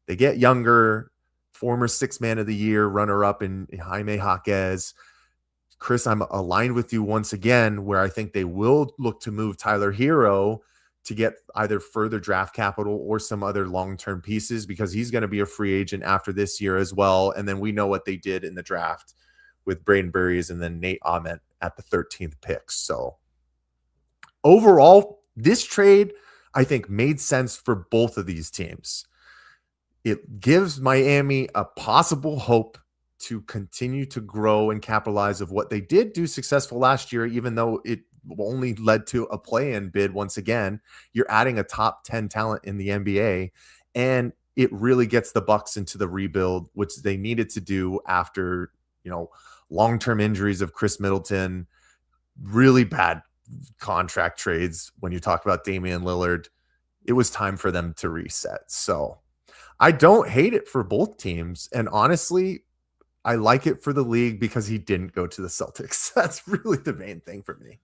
They get younger, former 6th man of the year, runner up in Jaime Jaquez. Chris, I'm aligned with you once again, where I think they will look to move Tyler Hero to get either further draft capital or some other long-term pieces, because he's going to be a free agent after this year as well. And then we know what they did in the draft with Braden Burries and then Nate Ahmet at the 13th pick. So overall, this trade, I think, made sense for both of these teams. It gives Miami a possible hope to continue to grow and capitalize of what they did do successful last year, even though it only led to a play-in bid. Once again, you're adding a top 10 talent in the NBA, and it really gets the Bucks into the rebuild, which they needed to do after, long-term injuries of Chris Middleton, really bad contract trades. When you talk about Damian Lillard, it was time for them to reset. So I don't hate it for both teams. And honestly, I like it for the league because he didn't go to the Celtics. That's really the main thing for me.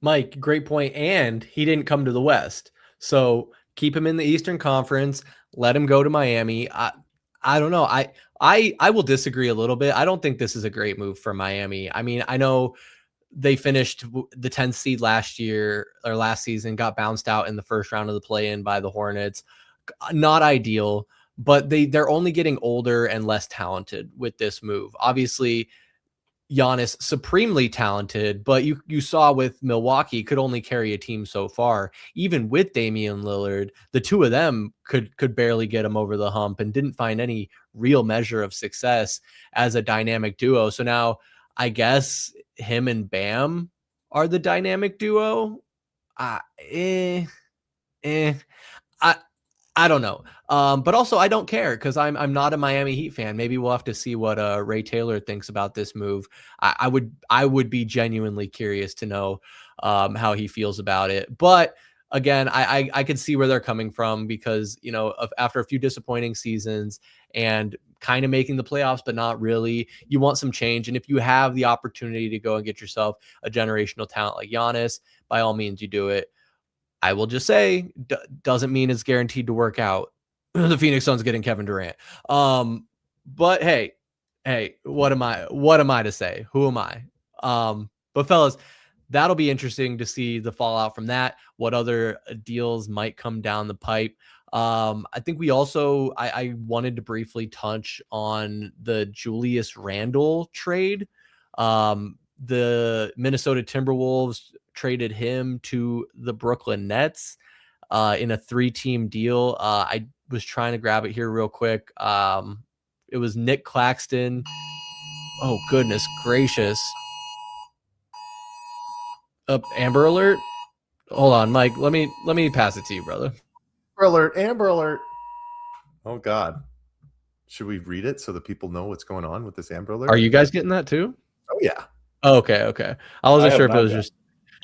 Mike, great point. And he didn't come to the West. So keep him in the Eastern Conference, let him go to Miami. I don't know. I will disagree a little bit. I don't think this is a great move for Miami. I mean, I know they finished the 10th seed last season, got bounced out in the first round of the play-in by the Hornets. Not ideal, but they're only getting older and less talented with this move. Obviously, Giannis, supremely talented, but you saw with Milwaukee could only carry a team so far. Even with Damian Lillard, the two of them could barely get him over the hump and didn't find any real measure of success as a dynamic duo. So now I guess him and Bam are the dynamic duo. I don't know. But also I don't care because I'm not a Miami Heat fan. Maybe we'll have to see what Ray Taylor thinks about this move. I would be genuinely curious to know how he feels about it. But again, I could see where they're coming from because, after a few disappointing seasons and kind of making the playoffs, but not really, you want some change. And if you have the opportunity to go and get yourself a generational talent like Giannis, by all means you do it. I will just say, doesn't mean it's guaranteed to work out. The Phoenix Suns getting Kevin Durant. But hey, what am I to say? Who am I? But fellas, that'll be interesting to see the fallout from that. What other deals might come down the pipe. I think we also, I wanted to briefly touch on the Julius Randle trade. The Minnesota Timberwolves traded him to the Brooklyn Nets in a 3-team deal. I was trying to grab it here real quick. It was Nick Claxton. Oh, goodness gracious. Amber Alert. Hold on, Mike. Let me pass it to you, brother. Amber Alert. Oh, God. Should we read it so that people know what's going on with this Amber Alert? Are you guys getting that too? Oh, yeah. Oh, okay. I wasn't sure if it was just...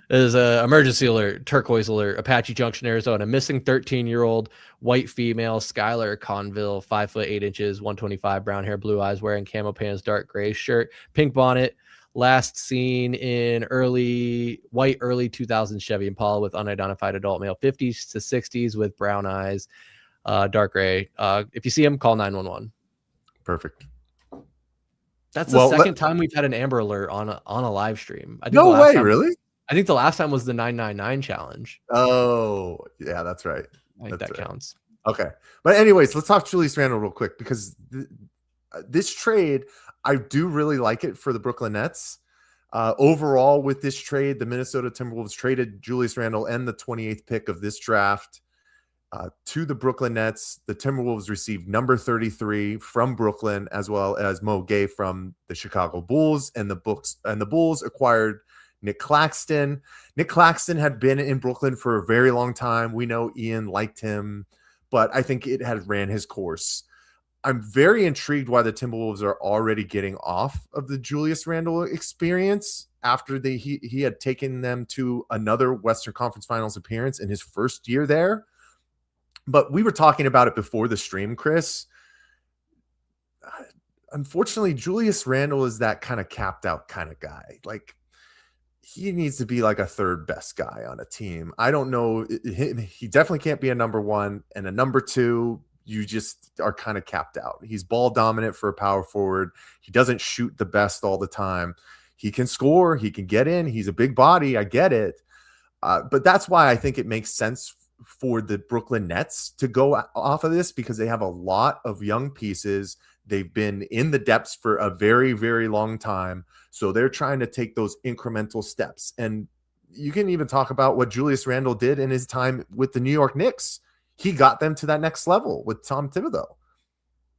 There's an emergency alert, turquoise alert, Apache Junction, Arizona. Missing 13-year-old white female, Skylar Conville, 5 foot 8 inches, 125, brown hair, blue eyes, wearing camo pants, dark gray shirt, pink bonnet. Last seen in early 2000s Chevy Impala with unidentified adult male, 50s to 60s with brown eyes, dark gray. If you see him, call 911. Perfect. That's the second time we've had an Amber Alert on a live stream. I think no way, really? I think the last time was the 999 challenge. Oh, yeah, that's right. I think that counts. Okay. But anyways, let's talk Julius Randle real quick because this trade, I do really like it for the Brooklyn Nets. Overall, with this trade, the Minnesota Timberwolves traded Julius Randle and the 28th pick of this draft to the Brooklyn Nets. The Timberwolves received number 33 from Brooklyn, as well as Mo Gay from the Chicago Bulls, and the Bulls acquired Nick Claxton. Nick Claxton had been in Brooklyn for a very long time. We know Ian liked him, but I think it had ran his course. I'm very intrigued why the Timberwolves are already getting off of the Julius Randle experience after he had taken them to another Western Conference Finals appearance in his first year there. But we were talking about it before the stream, Chris. Unfortunately, Julius Randle is that kind of capped out kind of guy. Like, he needs to be like a third best guy on a team. I don't know. He definitely can't be a number one, and a number two, you just are kind of capped out. He's ball dominant for a power forward. He doesn't shoot the best all the time. He can score. He can get in. He's a big body. I get it. But that's why I think it makes sense for the Brooklyn Nets to go off of this, because they have a lot of young pieces. They've been in the depths for a very, very long time. So they're trying to take those incremental steps. And you can even talk about what Julius Randle did in his time with the New York Knicks. He got them to that next level with Tom Thibodeau.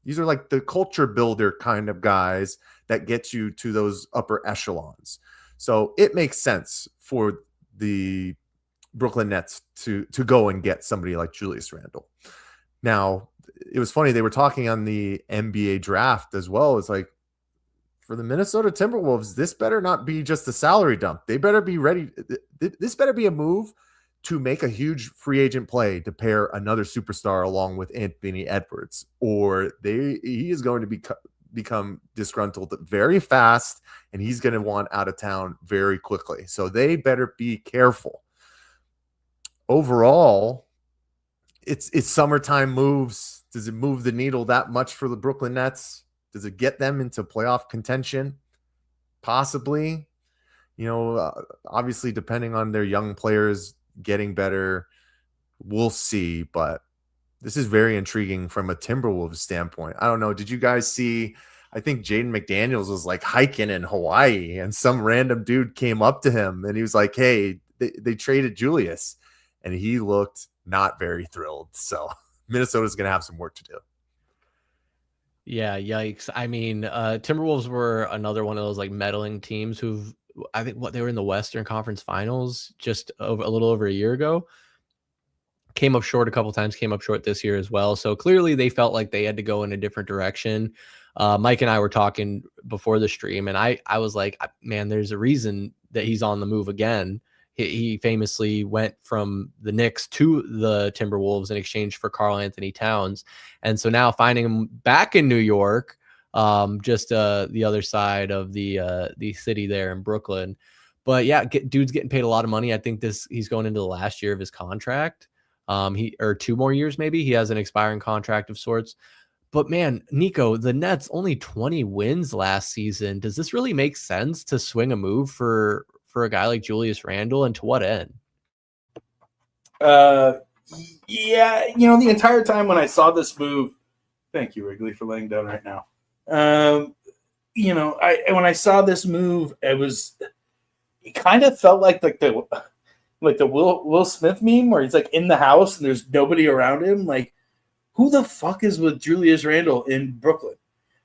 These are like the culture builder kind of guys that get you to those upper echelons. So it makes sense for the Brooklyn Nets to go and get somebody like Julius Randle. Now, it was funny. They were talking on the NBA draft as well. It's like, for the Minnesota Timberwolves, this better not be just a salary dump. They better be ready. This better be a move to make a huge free agent play to pair another superstar along with Anthony Edwards, or he is going to become disgruntled very fast, and he's going to want out of town very quickly. So they better be careful. Overall, it's summertime moves. Does it move the needle that much for the Brooklyn Nets? Does it get them into playoff contention? Possibly. Obviously, depending on their young players getting better, we'll see. But this is very intriguing from a Timberwolves standpoint. I don't know. Did you guys see? I think Jaden McDaniels was like hiking in Hawaii, and some random dude came up to him, and he was like, "Hey, they traded Julius," and he looked not very thrilled. So Minnesota's going to have some work to do. Yeah, yikes. I mean, Timberwolves were another one of those like meddling teams I think they were in the Western Conference Finals just a little over a year ago. Came up short a couple times, came up short this year as well. So clearly they felt like they had to go in a different direction. Mike and I were talking before the stream, and I was like, man, there's a reason that he's on the move again. He famously went from the Knicks to the Timberwolves in exchange for Karl Anthony Towns. And so now finding him back in New York, just the other side of the city there in Brooklyn. But yeah, dude's getting paid a lot of money. I think he's going into the last year of his contract. Or 2 more years maybe. He has an expiring contract of sorts. But man, Niko, the Nets only 20 wins last season. Does this really make sense to swing a move for a guy like Julius Randle, and to what end? Yeah, the entire time when I saw this move, thank you, Wrigley, for laying down right now. When I saw this move, it kind of felt like the Will Smith meme where he's like in the house and there's nobody around him. Like, who the fuck is with Julius Randle in Brooklyn?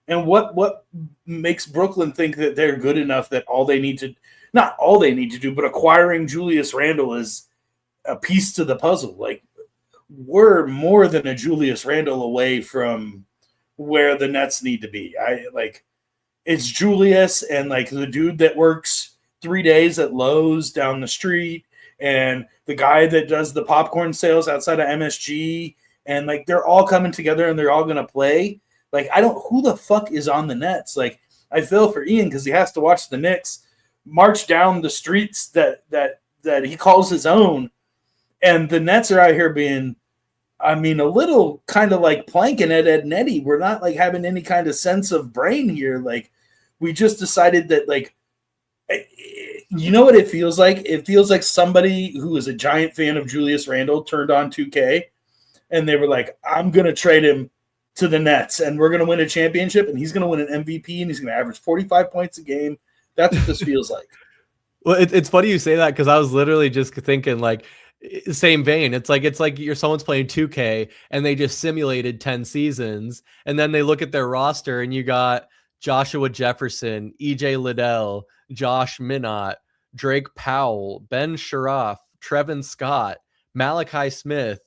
And what makes Brooklyn think that they're good enough that not all they need to do, but acquiring Julius Randle is a piece to the puzzle? Like, we're more than a Julius Randle away from where the Nets need to be. It's Julius and like the dude that works 3 days at Lowe's down the street, and the guy that does the popcorn sales outside of MSG, and like they're all coming together and they're all going to play. Like, who the fuck is on the Nets? Like, I feel for Ian because he has to watch the Knicks march down the streets that he calls his own, and the Nets are out here being, a little kind of like planking at Ed and Eddie. We're not like having any kind of sense of brain here. Like, we just decided that, like, you know what it feels like? It feels like somebody who is a giant fan of Julius Randle turned on 2K, and they were like, I'm going to trade him to the Nets, and we're going to win a championship, and he's going to win an MVP, and he's going to average 45 points a game. That's what this feels like. Well, it's funny you say that because I was literally just thinking like same vein. It's like someone's playing 2K and they just simulated 10 seasons, and then they look at their roster and you got Joshua Jefferson, EJ Liddell, Josh Minott, Drake Powell, Ben Sharaf, Trevin Scott, Malachi Smith,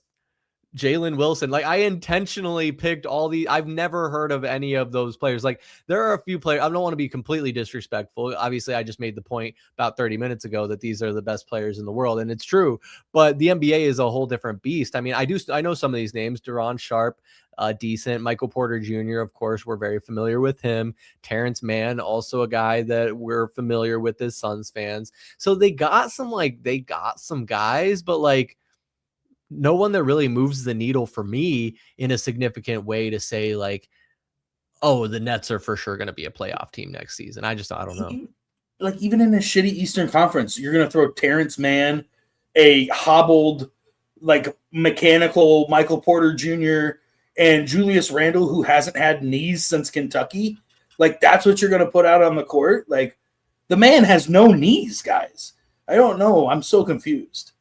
Jalen Wilson. Like, I intentionally picked all these. I've never heard of any of those players. Like, there are a few players. I don't want to be completely disrespectful. Obviously, I just made the point about 30 minutes ago that these are the best players in the world, and it's true. But the NBA is a whole different beast. I mean, I know some of these names. Deron Sharp, decent. Michael Porter Jr., of course, we're very familiar with him. Terrence Mann, also a guy that we're familiar with as Suns fans. So they got some guys, but like, no one that really moves the needle for me in a significant way to say like, oh, the Nets are for sure going to be a playoff team next season. I don't know. Like, even in a shitty Eastern Conference, you're going to throw Terrence Mann, a hobbled, like, mechanical Michael Porter Jr., and Julius Randle, who hasn't had knees since Kentucky. Like, that's what you're going to put out on the court? Like, the man has no knees, guys. I don't know. I'm so confused.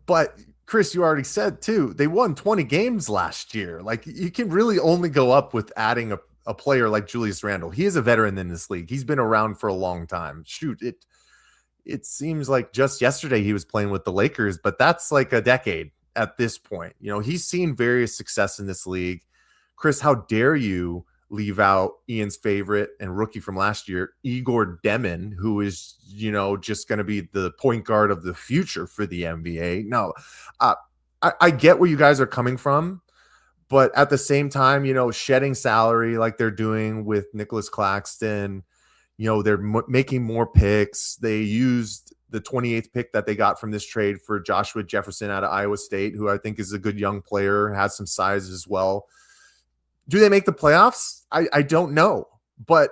But Chris, you already said too, they won 20 games last year. Like, you can really only go up with adding a player like Julius Randle. He is a veteran in this league. He's been around for a long time. Shoot, it seems like just yesterday he was playing with the Lakers, but that's like a decade at this point. You know, he's seen various success in this league. Chris, how dare you leave out Ian's favorite and rookie from last year, Igor Demin, who is, you know, just going to be the point guard of the future for the NBA. No, I get where you guys are coming from, but at the same time, you know, shedding salary like they're doing with Nicholas Claxton, you know, they're making more picks. They used the 28th pick that they got from this trade for Joshua Jefferson out of Iowa State, who I think is a good young player, has some size as well. Do they make the playoffs? I don't know, but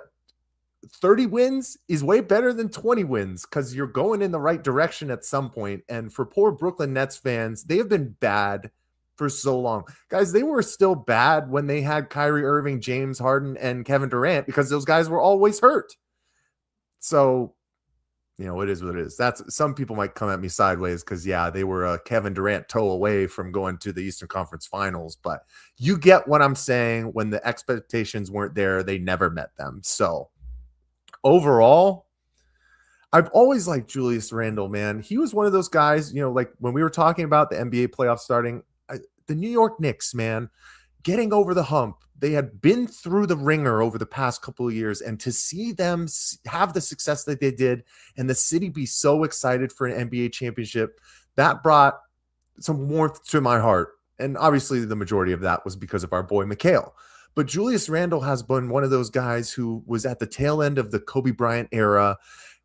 30 wins is way better than 20 wins because you're going in the right direction at some point. And for poor Brooklyn Nets fans, they have been bad for so long. Guys, they were still bad when they had Kyrie Irving, James Harden, and Kevin Durant because those guys were always hurt. So, you know, it is what it is. That's, some people might come at me sideways because, yeah, they were a Kevin Durant toe away from going to the Eastern Conference Finals. But you get what I'm saying. When the expectations weren't there, they never met them. So overall, I've always liked Julius Randle, man. He was one of those guys, you know, like when we were talking about the NBA playoffs starting, the New York Knicks, man, getting over the hump. They had been through the ringer over the past couple of years, and to see them have the success that they did and the city be so excited for an NBA championship, that brought some warmth to my heart. And obviously the majority of that was because of our boy Mikhail. But Julius Randle has been one of those guys who was at the tail end of the Kobe Bryant era,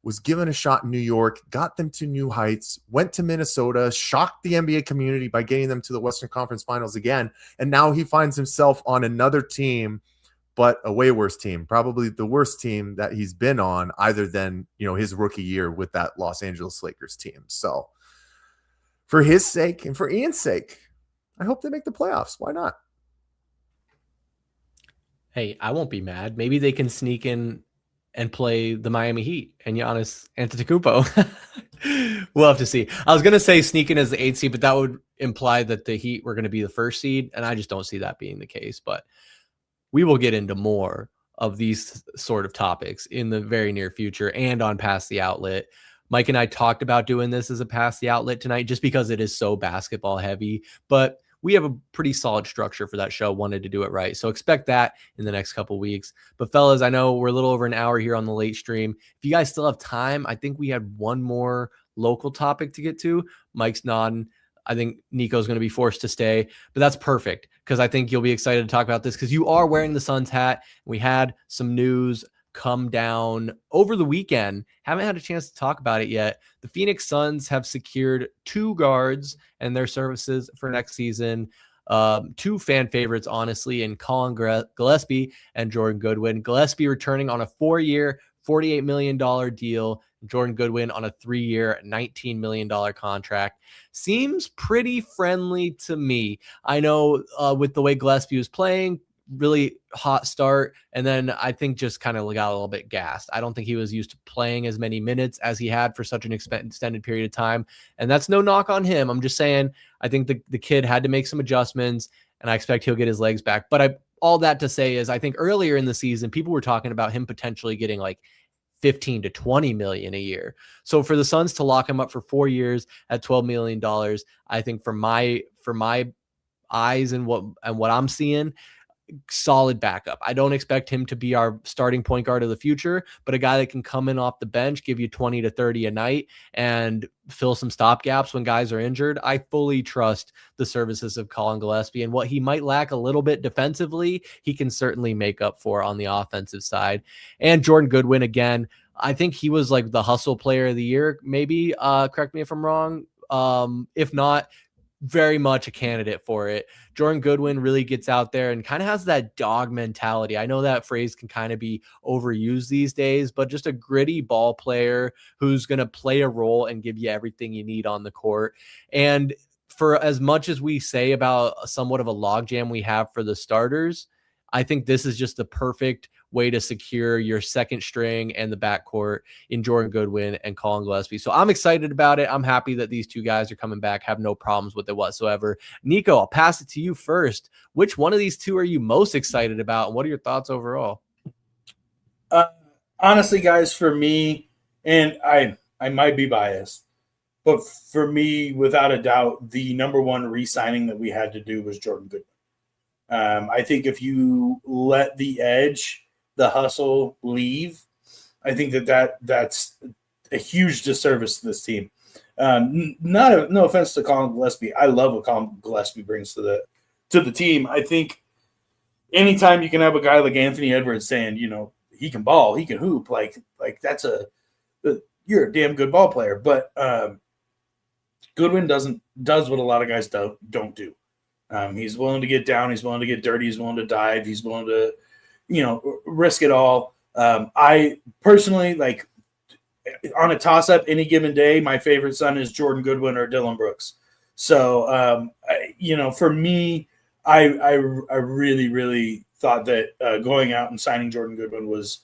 was given a shot in New York, got them to new heights, went to Minnesota, shocked the NBA community by getting them to the Western Conference Finals again. And now he finds himself on another team, but a way worse team, probably the worst team that he's been on, other than, you know, his rookie year with that Los Angeles Lakers team. So for his sake and for Ian's sake, I hope they make the playoffs. Why not? Hey, I won't be mad. Maybe they can sneak in and play the Miami Heat and Giannis Antetokounmpo. We'll have to see. I was going to say sneak in as the 8th seed, but that would imply that the Heat were going to be the 1st seed, and I just don't see that being the case. But we will get into more of these sort of topics in the very near future and on Pass the Outlet. Mike and I talked about doing this as a Pass the Outlet tonight just because it is so basketball heavy, but we have a pretty solid structure for that show. Wanted to do it right. So expect that in the next couple weeks. But fellas, I know we're a little over an hour here on the late stream. If you guys still have time, I think we had one more local topic to get to. Mike's nodding. I think Niko's going to be forced to stay, but that's perfect because I think you'll be excited to talk about this because you are wearing the Suns hat. We had some news come down over the weekend. Haven't had a chance to talk about it yet. The Phoenix Suns have secured 2 guards and their services for next season. 2 fan favorites, honestly, in Collin Gillespie and Jordan Goodwin. Gillespie returning on a 4-year, $48 million deal. Jordan Goodwin on a 3-year, $19 million contract. Seems pretty friendly to me. I know with the way Gillespie was playing, really hot start, and then I think just kind of got a little bit gassed. I don't think he was used to playing as many minutes as he had for such an extended period of time, and that's no knock on him. I'm just saying I think the kid had to make some adjustments, and I expect he'll get his legs back. But all that to say is I think earlier in the season people were talking about him potentially getting like 15 to 20 million a year. So for the Suns to lock him up for 4 years at $12 million, I think for my eyes and what I'm seeing, solid backup. I don't expect him to be our starting point guard of the future, but a guy that can come in off the bench, give you 20 to 30 a night and fill some stop gaps when guys are injured. I fully trust the services of Collin Gillespie, and what he might lack a little bit defensively, he can certainly make up for on the offensive side. And Jordan Goodwin, again, I think he was like the hustle player of the year, maybe. Correct me if I'm wrong. If not, very much a candidate for it. Jordan Goodwin really gets out there and kind of has that dog mentality. I know that phrase can kind of be overused these days, but just a gritty ball player who's going to play a role and give you everything you need on the court. And for as much as we say about somewhat of a logjam we have for the starters, I think this is just the perfect way to secure your second string and the backcourt in Jordan Goodwin and Collin Gillespie. So I'm excited about it. I'm happy that these two guys are coming back, have no problems with it whatsoever. Niko, I'll pass it to you first. Which one of these two are you most excited about? And what are your thoughts overall? Honestly, guys, for me, and I might be biased, but for me, without a doubt, the number one re-signing that we had to do was Jordan Goodwin. I think if you let the edge, the hustle leave, I think that's a huge disservice to this team. No offense to Collin Gillespie. I love what Collin Gillespie brings to the team. I think anytime you can have a guy like Anthony Edwards saying, he can ball, he can hoop, like you're a damn good ball player. But Goodwin does what a lot of guys don't do. He's willing to get down. He's willing to get dirty. He's willing to dive. He's willing to, risk it all. I personally, like, on a toss-up any given day, my favorite son is Jordan Goodwin or Dylan Brooks. So, for me, I really, really thought that going out and signing Jordan Goodwin was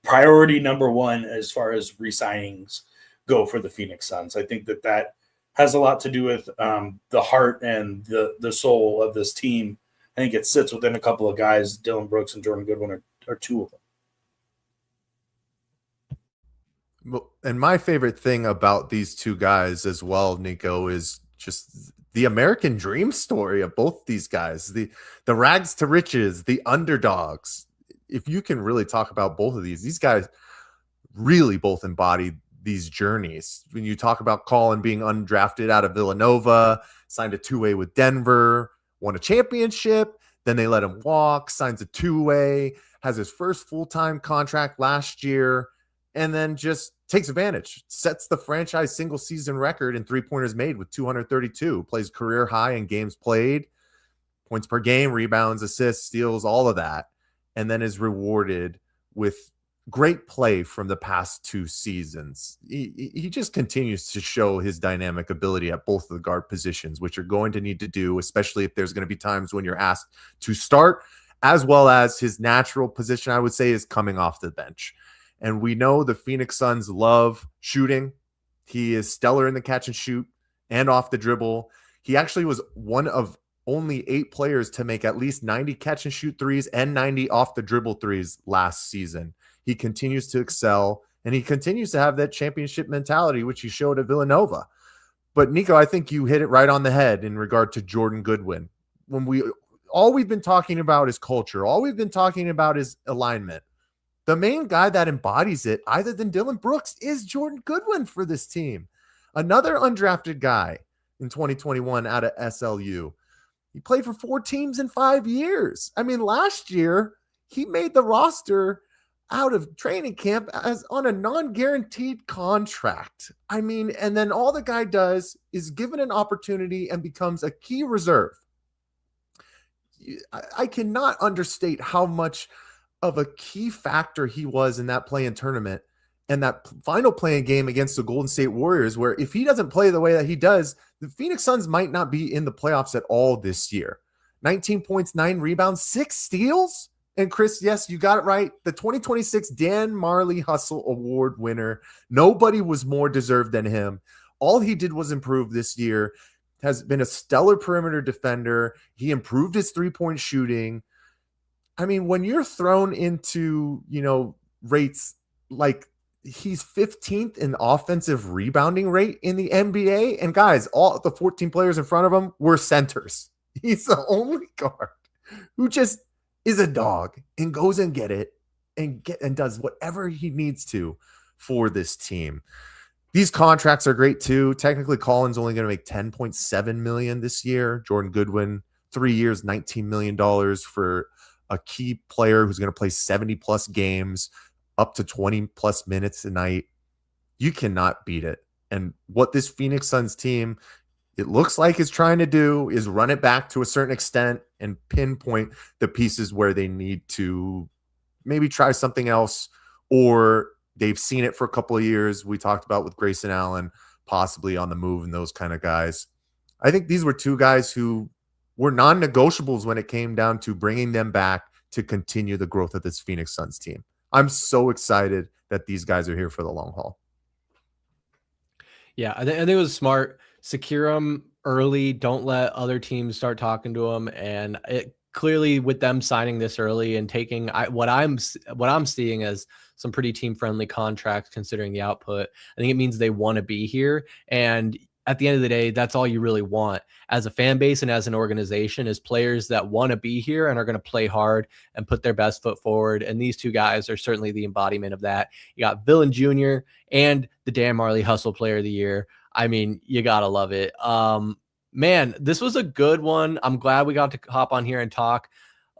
priority number one as far as re-signings go for the Phoenix Suns. I think that has a lot to do with the heart and the soul of this team. I think it sits within a couple of guys. Dylan Brooks and Jordan Goodwin are two of them. And my favorite thing about these two guys as well, Niko, is just the American dream story of both these guys, the rags to riches, the underdogs. If you can really talk about both of these guys really both embody these journeys. When you talk about Collin being undrafted out of Villanova, signed a two-way with Denver, won a championship, then they let him walk, signs a two-way, has his first full-time contract last year, and then just takes advantage, sets the franchise single-season record in three-pointers made with 232, plays career high in games played, points per game, rebounds, assists, steals, all of that, and then is rewarded with great play from the past two seasons. He just continues to show his dynamic ability at both of the guard positions, which you're going to need to do, especially if there's going to be times when you're asked to start, as well as his natural position, I would say, is coming off the bench. And we know the Phoenix Suns love shooting. He is stellar in the catch and shoot and off the dribble. He actually was one of only 8 players to make at least 90 catch and shoot threes and 90 off the dribble threes last season. He continues to excel, and he continues to have that championship mentality, which he showed at Villanova. But Niko, I think you hit it right on the head in regard to Jordan Goodwin. All we've been talking about is culture. All we've been talking about is alignment. The main guy that embodies it, other than Dylan Brooks, is Jordan Goodwin for this team. Another undrafted guy in 2021 out of SLU. He played for 4 teams in 5 years. I mean, last year, he made the roster out of training camp as on a non-guaranteed contract. I mean, and then all the guy does is given an opportunity and becomes a key reserve. I cannot understate how much of a key factor he was in that play-in tournament and that final playing game against the Golden State Warriors, where if he doesn't play the way that he does, the Phoenix Suns might not be in the playoffs at all this year. 19 points, 9 rebounds, 6 steals. And Chris, yes, you got it right. The 2026 Dan Marley Hustle Award winner. Nobody was more deserved than him. All he did was improve this year. Has been a stellar perimeter defender. He improved his three-point shooting. I mean, when you're thrown into, rates like he's 15th in offensive rebounding rate in the NBA. And guys, all the 14 players in front of him were centers. He's the only guard who just is a dog and goes and get it and does whatever he needs to for this team. These contracts are great too. Technically, Collin's only going to make $10.7 million this year. Jordan Goodwin, 3 years, $19 million for a key player who's going to play 70 plus games, up to 20 plus minutes a night. You cannot beat it. And what this Phoenix Suns team, it looks like, is trying to do is run it back to a certain extent and pinpoint the pieces where they need to maybe try something else, or they've seen it for a couple of years. We talked about with Grayson Allen possibly on the move and those kind of guys. I think these were two guys who were non-negotiables when it came down to bringing them back to continue the growth of this Phoenix Suns team. I'm so excited that these guys are here for the long haul. Yeah, I think it was smart. Secure them early. Don't let other teams start talking to them. And it clearly, with them signing this early and taking what I'm seeing as some pretty team-friendly contracts, considering the output, I think it means they want to be here. And at the end of the day, that's all you really want as a fan base and as an organization, is players that want to be here and are going to play hard and put their best foot forward. And these two guys are certainly the embodiment of that. You got Villain Jr. and the Dan Marley Hustle Player of the Year. I mean, you got to love it. Man, this was a good one. I'm glad we got to hop on here and talk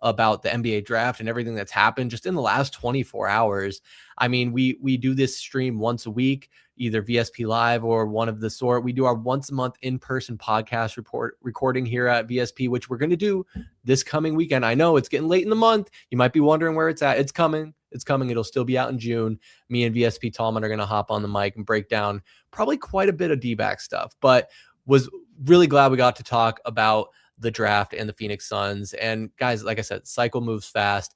about the NBA draft and everything that's happened just in the last 24 hours. I mean, we do this stream once a week, either VSP Live or one of the sort. We do our once a month in-person podcast recording here at VSP, which we're going to do this coming weekend. I know it's getting late in the month. You might be wondering where it's at. It's coming. It's coming. It'll still be out in June. Me and VSP Tallman are going to hop on the mic and break down probably quite a bit of D-back stuff, but was really glad we got to talk about the draft and the Phoenix Suns. And guys, like I said, cycle moves fast.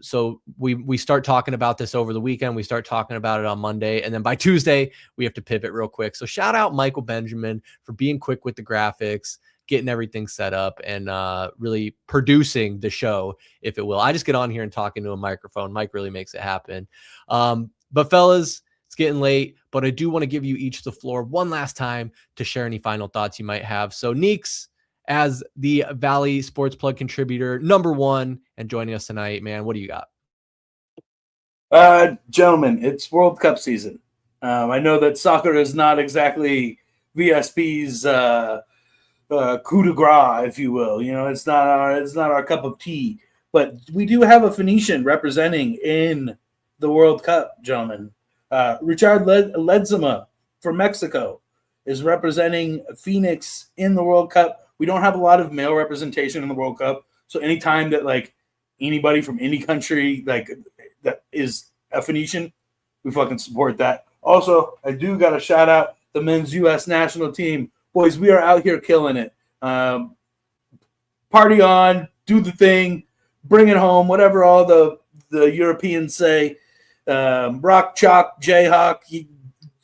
So we start talking about this over the weekend. We start talking about it on Monday. And then by Tuesday, we have to pivot real quick. So shout out Michael Benjamin for being quick with the graphics, getting everything set up, and really producing the show, if it will. I just get on here and talk into a microphone. Mike really makes it happen. But fellas, it's getting late, but I do want to give you each the floor one last time to share any final thoughts you might have. So Neeks, as the Valley Sports Plug contributor #1 and joining us tonight, man, what do you got? Gentlemen, it's World Cup season. I know that soccer is not exactly VSP's coup de grace, if you will. It's not our cup of tea, but we do have a Phoenician representing in the World Cup, gentlemen. Richard Ledesma from Mexico is representing Phoenix in the World Cup. We don't have a lot of male representation in the World Cup, so anytime that anybody from any country that is a Phoenician, we fucking support that. Also, I do got to shout out the men's U.S. national team. Boys, we are out here killing it. Party on, do the thing, bring it home, whatever all the Europeans say. Rock, chalk, Jayhawk,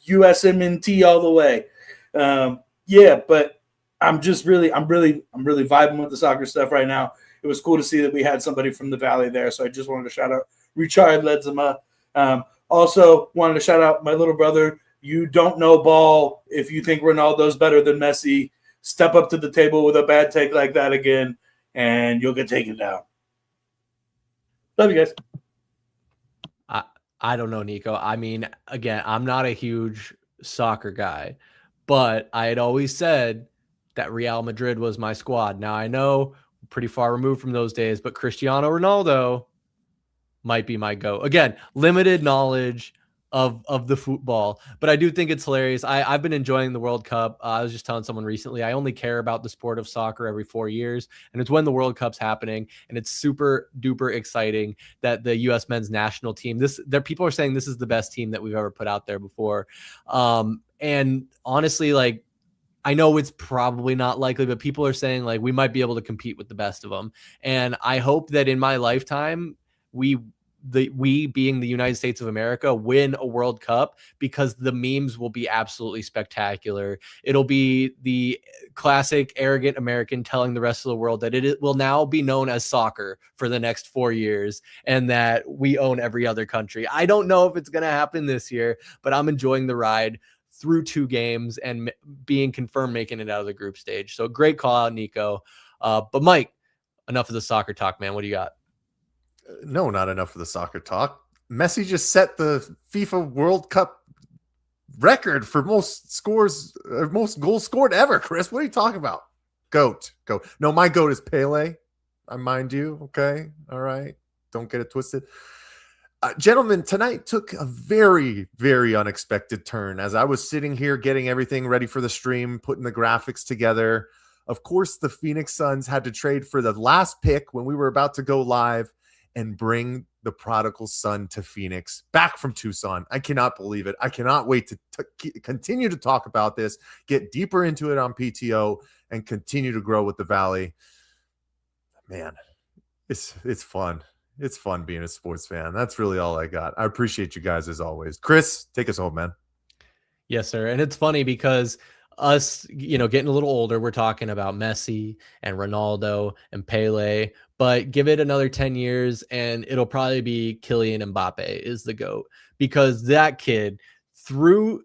USMNT all the way. But I'm really vibing with the soccer stuff right now. It was cool to see that we had somebody from the Valley there, so I just wanted to shout out Richard Ledesma. Also wanted to shout out my little brother. You don't know ball if you think Ronaldo's better than Messi. Step up to the table with a bad take like that again, and you'll get taken down. Love you guys. I don't know, Niko. I mean, again, I'm not a huge soccer guy, but I had always said that Real Madrid was my squad. Now, I know we're pretty far removed from those days, but Cristiano Ronaldo might be my GOAT. Again, limited knowledge, of the football. But I do think it's hilarious. I've been enjoying the World Cup. I was just telling someone recently, I only care about the sport of soccer every 4 years, and it's when the World Cup's happening, and it's super duper exciting that the U.S. men's national team, people are saying this is the best team that we've ever put out there before. And honestly, like, I know it's probably not likely, but people are saying like we might be able to compete with the best of them. And I hope that in my lifetime, we being the United States of America win a World Cup, because the memes will be absolutely spectacular. It'll be the classic arrogant American telling the rest of the world that it will now be known as soccer for the next 4 years and that we own every other country. I don't know if it's going to happen this year, but I'm enjoying the ride through 2 games and being confirmed making it out of the group stage. So great call out, Niko. But Mike, enough of the soccer talk, man. What do you got? No, not enough of the soccer talk. Messi just set the FIFA World Cup record for most goals scored ever. Chris, what are you talking about? Goat. No, my goat is Pele. I mind you. Okay. All right. Don't get it twisted. Gentlemen, tonight took a very, very unexpected turn. As I was sitting here getting everything ready for the stream, putting the graphics together, of course, the Phoenix Suns had to trade for the last pick when we were about to go live and bring the prodigal son to Phoenix back from Tucson. I cannot believe it. I cannot wait to continue to talk about this, get deeper into it on PTO, and continue to grow with the Valley. Man, it's fun. It's fun being a sports fan. That's really all I got. I appreciate you guys as always. Chris, take us home, man. Yes, sir. And it's funny because us, getting a little older, we're talking about Messi and Ronaldo and Pele, but give it another 10 years and it'll probably be Kylian Mbappe is the GOAT, because that kid, through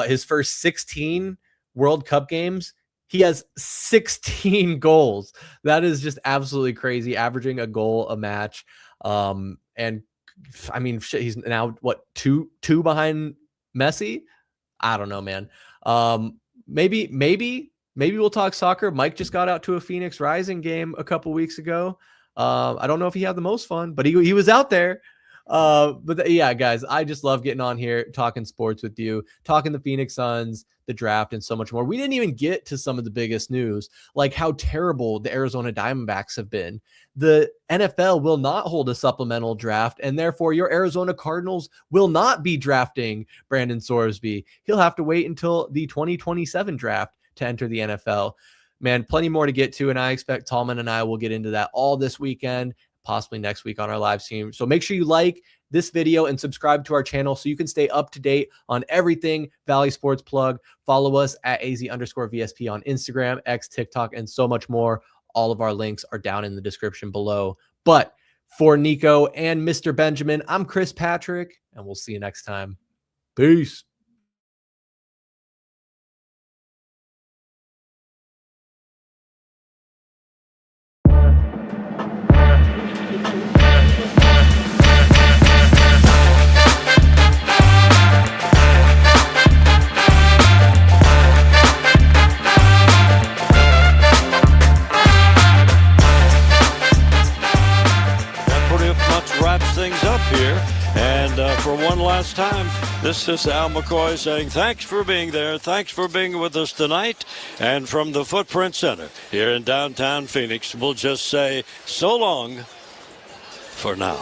his first 16 World Cup games, he has 16 goals. That is just absolutely crazy, averaging a goal a match. And I mean, shit, he's now two behind Messi. I don't know, man. Maybe we'll talk soccer. Mike just got out to a Phoenix Rising game a couple weeks ago. I don't know if he had the most fun, but he was out there. Yeah, guys, I just love getting on here, talking sports with you, talking the Phoenix Suns, the draft, and so much more. We didn't even get to some of the biggest news, like how terrible the Arizona Diamondbacks have been. The NFL will not hold a supplemental draft, and therefore your Arizona Cardinals will not be drafting Brandon Sorsby. He'll have to wait until the 2027 draft to enter the NFL. Man, plenty more to get to, and I expect Tallman and I will get into that all this weekend, possibly next week on our live stream. So make sure you like this video and subscribe to our channel so you can stay up to date on everything Valley Sports Plug. Follow us at AZ_VSP on Instagram, X, TikTok, and so much more. All of our links are down in the description below. But for Niko and Mr. Benjamin, I'm Chris Patrick, and we'll see you next time. Peace. Things up here, and for one last time, this is Al McCoy saying thanks for being there, thanks for being with us tonight, and from the Footprint Center here in downtown Phoenix, we'll just say so long for now.